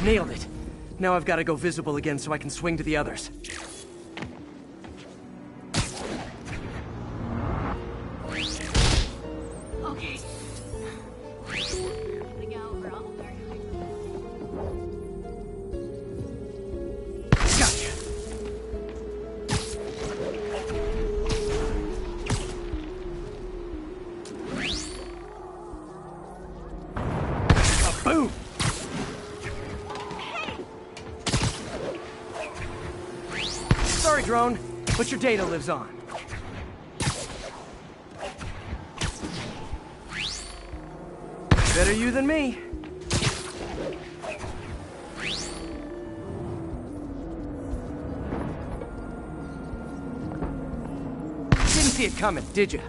Nailed it! Now I've got to go visible again so I can swing to the others. Okay. I'm gonna go, or I'll hold our Gotcha! Boom! Sorry, drone, but your data lives on. Better you than me. Didn't see it coming, did you?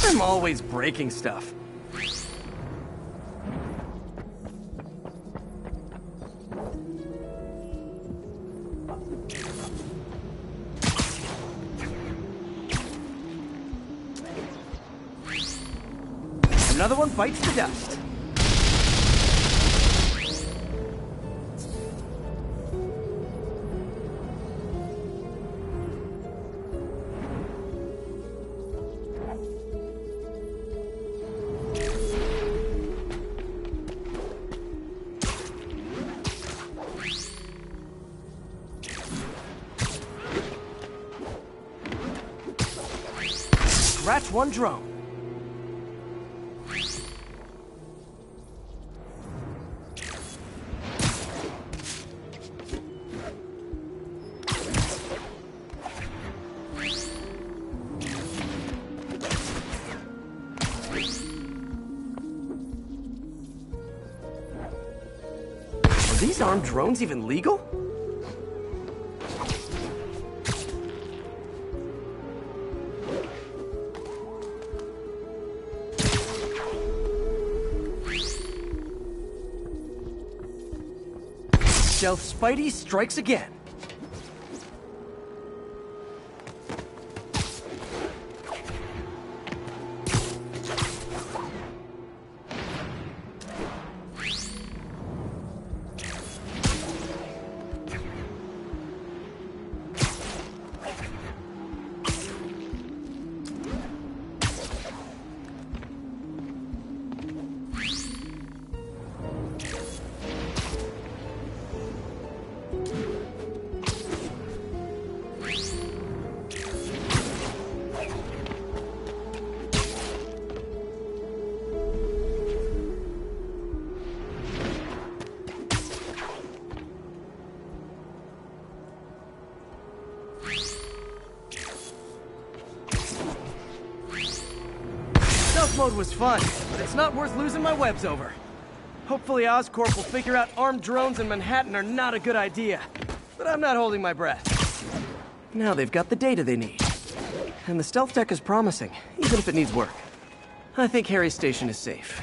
I'm always breaking stuff. Another one bites the dust. one drone. Are these armed drones even legal? Stealth Spidey strikes again. Stealth mode was fun, but it's not worth losing my webs over. Hopefully Oscorp will figure out armed drones in Manhattan are not a good idea. But I'm not holding my breath. Now they've got the data they need. And the stealth tech is promising, even if it needs work. I think Harry's station is safe.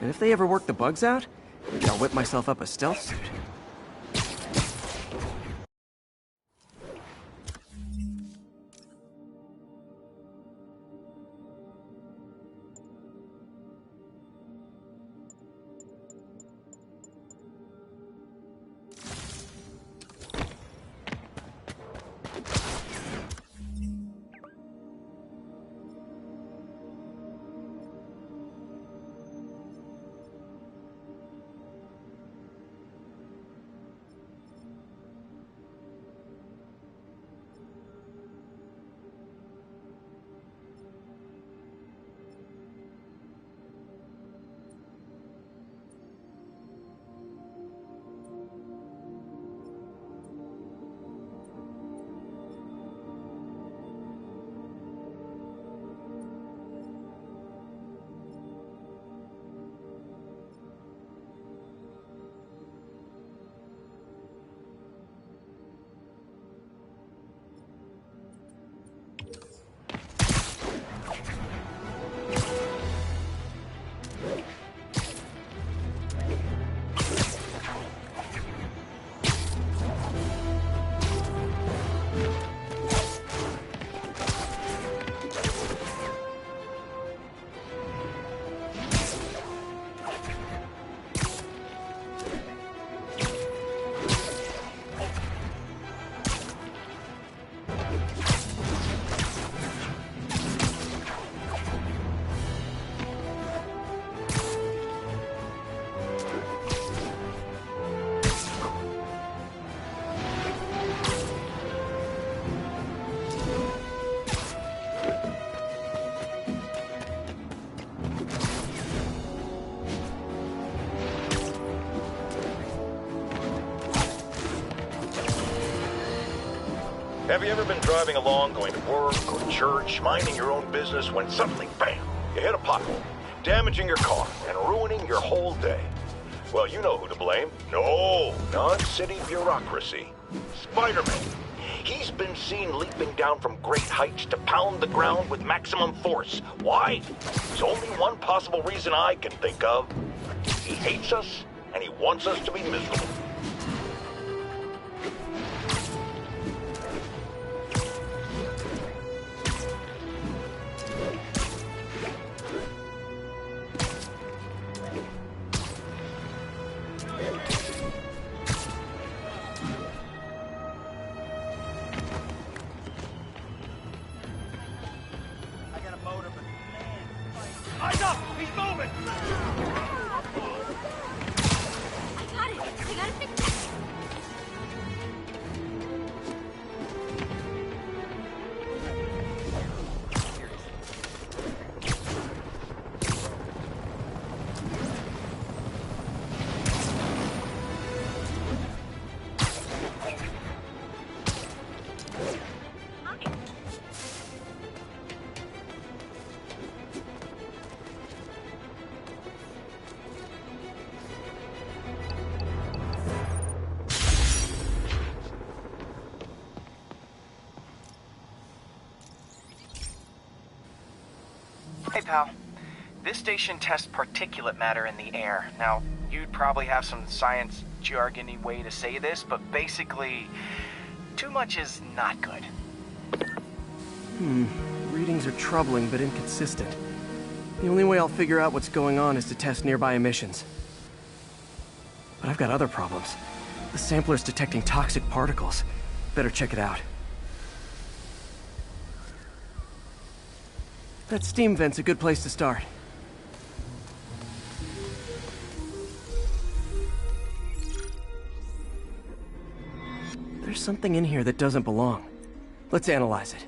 And if they ever work the bugs out, maybe I'll whip myself up a stealth suit. Have you ever been driving along, going to work or church, minding your own business, when suddenly, bam, you hit a pothole, damaging your car and ruining your whole day? Well, you know who to blame. No, non-city bureaucracy. Spider-Man. He's been seen leaping down from great heights to pound the ground with maximum force. Why? There's only one possible reason I can think of. He hates us, and he wants us to be miserable. Eyes up! He's moving! I got it! I gotta fix Pal, this station tests particulate matter in the air. Now, you'd probably have some science jargony way to say this, but basically, too much is not good. Readings are troubling but inconsistent. The only way I'll figure out what's going on is to test nearby emissions. But I've got other problems. The sampler's detecting toxic particles. Better check it out. That steam vent's a good place to start. There's something in here that doesn't belong. Let's analyze it.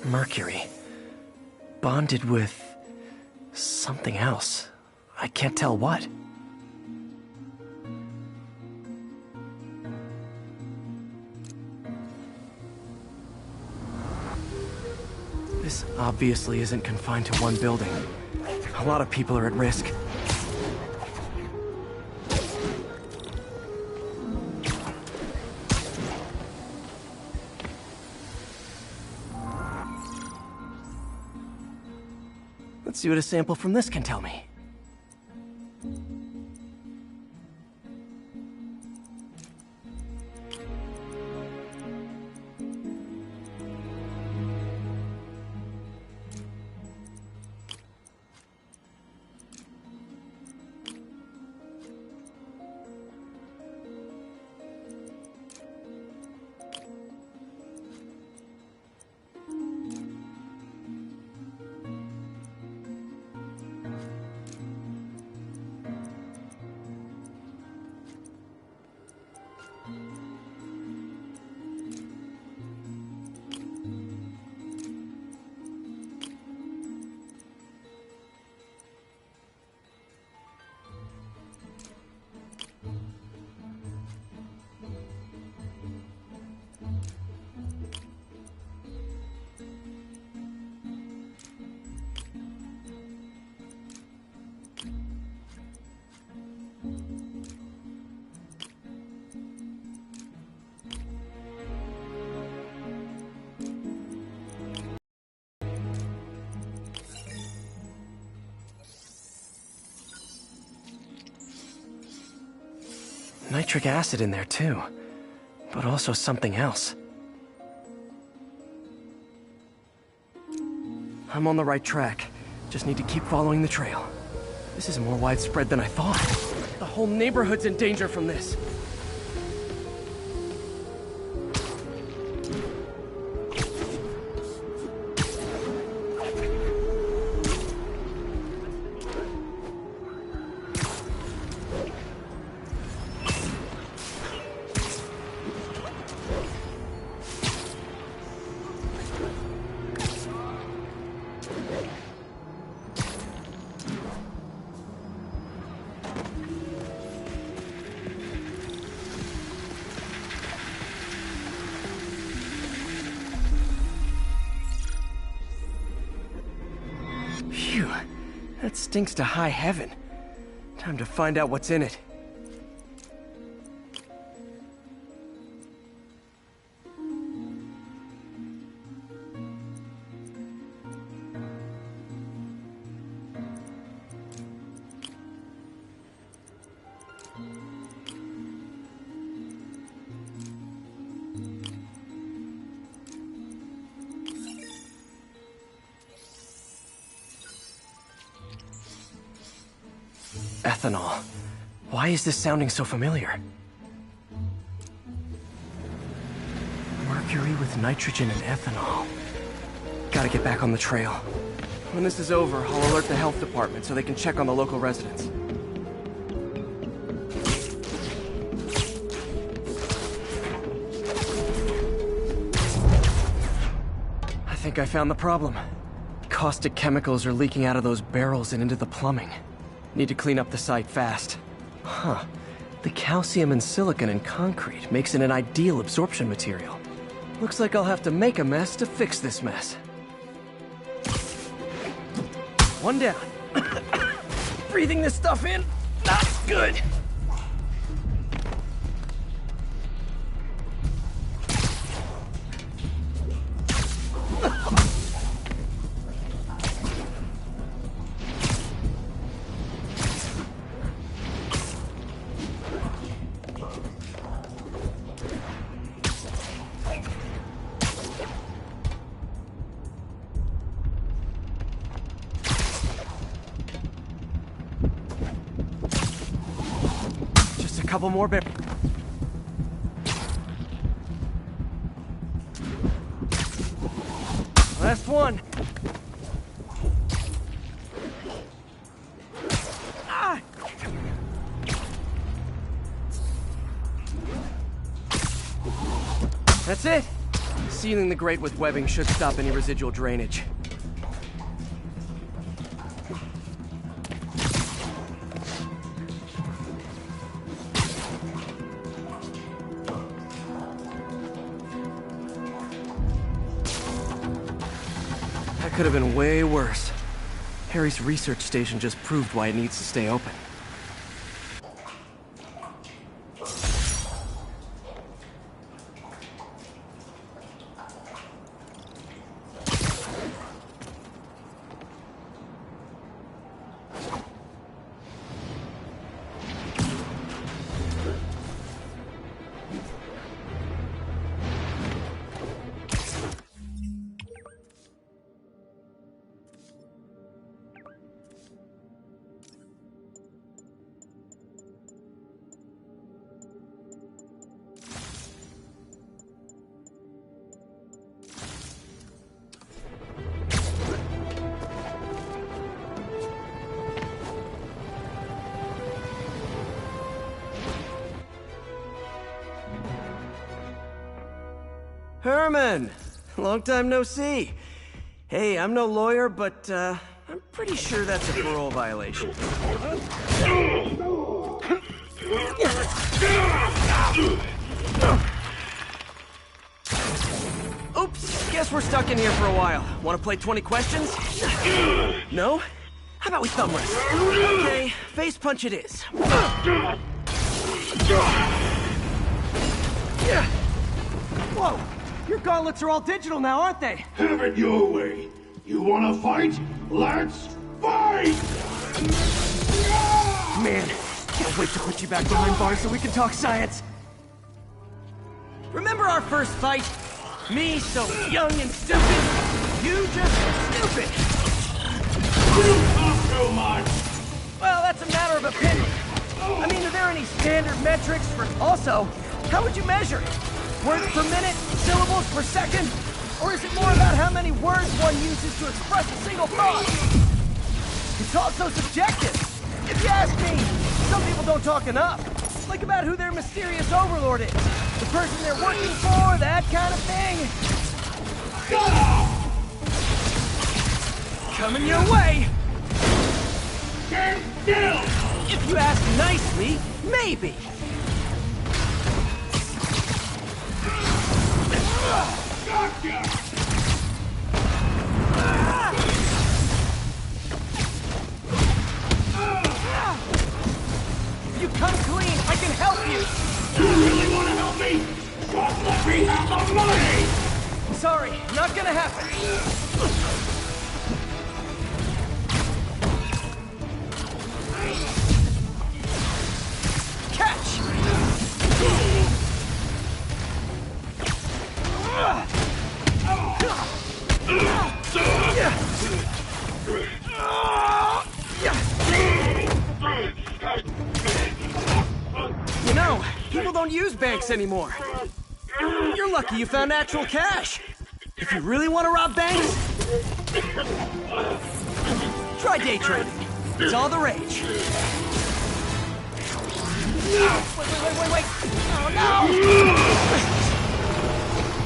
Mercury. Bonded with something else. I can't tell what. This obviously isn't confined to one building. A lot of people are at risk. Let's see what a sample from this can tell me. Nitric acid in there too, but also something else. I'm on the right track. Just need to keep following the trail. This is more widespread than I thought. The whole neighborhood's in danger from this. Phew, that stinks to high heaven. Time to find out what's in it. ethanol. Why is this sounding so familiar? Mercury with nitrogen and ethanol. Gotta get back on the trail. When this is over, I'll alert the health department so they can check on the local residents. I think I found the problem. Caustic chemicals are leaking out of those barrels and into the plumbing. Need to clean up the site fast. Huh. The calcium and silicon in concrete makes it an ideal absorption material. Looks like I'll have to make a mess to fix this mess. One down. Breathing this stuff in, not good. Couple more barrels. Last one. Ah! That's it. Sealing the grate with webbing should stop any residual drainage. Could have been way worse. Harry's research station just proved why it needs to stay open. Herman! Long time no see. Hey, I'm no lawyer, but, I'm pretty sure that's a parole violation. Oops, guess we're stuck in here for a while. Want to play 20 questions? No? How about we thumb wrestle? Okay, face punch it is. Whoa! Your gauntlets are all digital now, aren't they? Have it your way. You wanna fight? Let's fight! Man, can't wait to put you back behind bars so we can talk science. Remember our first fight? Me so young and stupid, you just stupid. You talk too much! Well, that's a matter of opinion. I mean, are there any standard metrics for... Also, how would you measure it? Words per minute? Syllables per second? Or is it more about how many words one uses to express a single thought? It's also subjective. If you ask me, some people don't talk enough. Like about who their mysterious overlord is. The person they're working for, that kind of thing. Shut up! Coming your way. Stand still! If you ask nicely, maybe. Gotcha! If you come clean, I can help you! You really want to help me? Just let me have the money! Sorry, not gonna happen. Catch! know. People don't use banks anymore. You're lucky you found actual cash. If you really want to rob banks, try day trading. It's all the rage. Wait. Oh, no!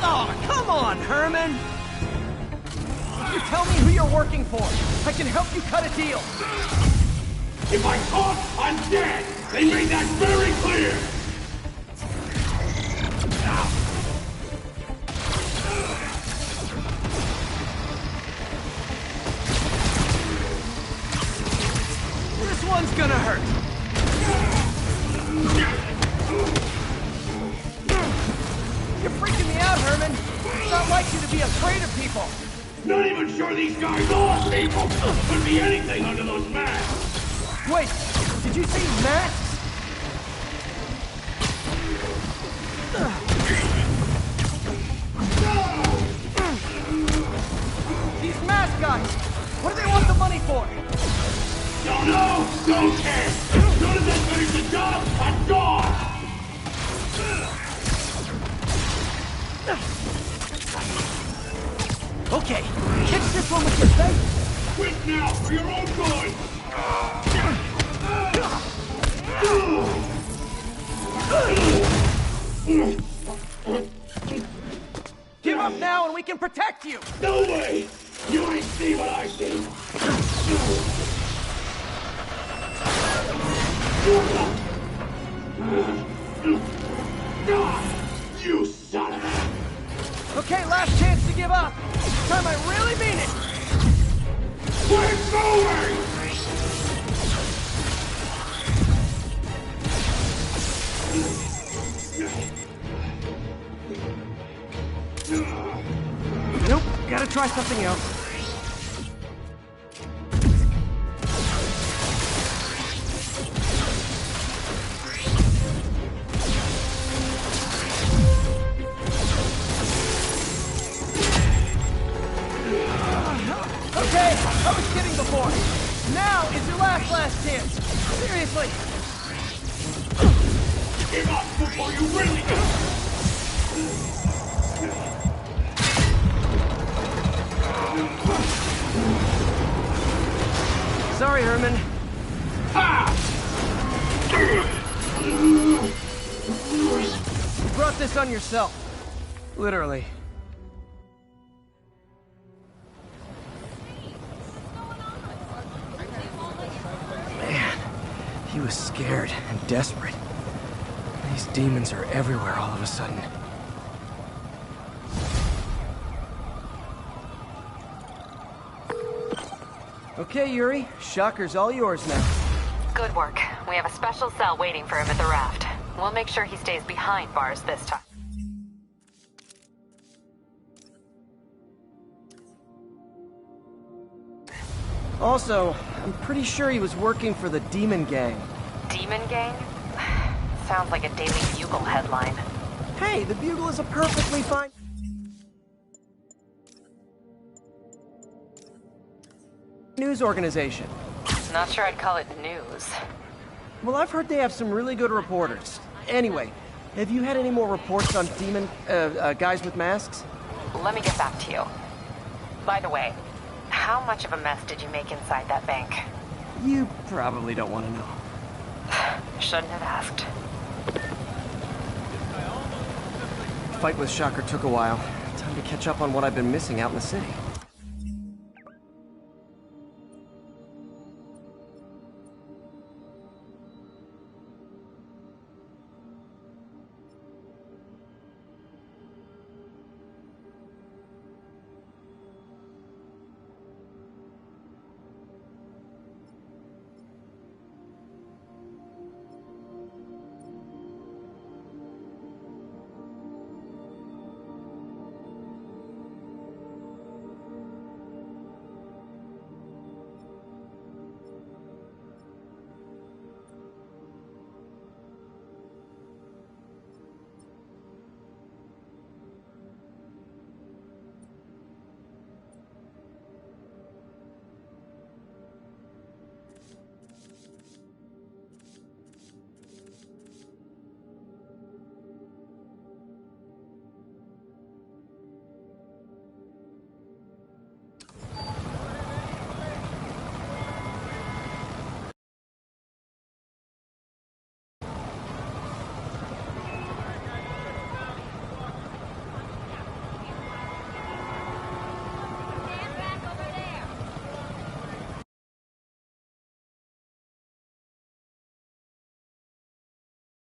Oh, come on, Herman. You tell me who you're working for. I can help you cut a deal. If I talk, I'm dead! They made that very clear! This one's gonna hurt. You're freaking me out, Herman. It's not like you to be afraid of people. Not even sure these guys are people! Could be anything under those masks! Wait, did you say masks? These mask guys, what do they want the money for? Don't know! Don't care! As soon as I finish the job, I'm gone! Okay, catch this one with your face. Quit now, for your own good! Give up now and we can protect you! No way! You ain't see what I see! You son of a... Okay, last chance to give up. This time I really mean it. Quit moving! Nope, gotta try something else. Okay, I was kidding before. Now is your last chance. Seriously. Give up before you really do! Sorry, Herman. Ha! You brought this on yourself. Literally. Man, he was scared and desperate. These demons are everywhere all of a sudden. Okay, Yuri. Shocker's all yours now. Good work. We have a special cell waiting for him at the raft. We'll make sure he stays behind bars this time. Also, I'm pretty sure he was working for the Demon Gang. Demon Gang? Sounds like a Daily Bugle headline. Hey, the Bugle is a perfectly fine news organization. Not sure I'd call it news. Well, I've heard they have some really good reporters. Anyway, have you had any more reports on demon, guys with masks? Let me get back to you. By the way, how much of a mess did you make inside that bank? You probably don't want to know. Shouldn't have asked. The fight with Shocker took a while. Time to catch up on what I've been missing out in the city.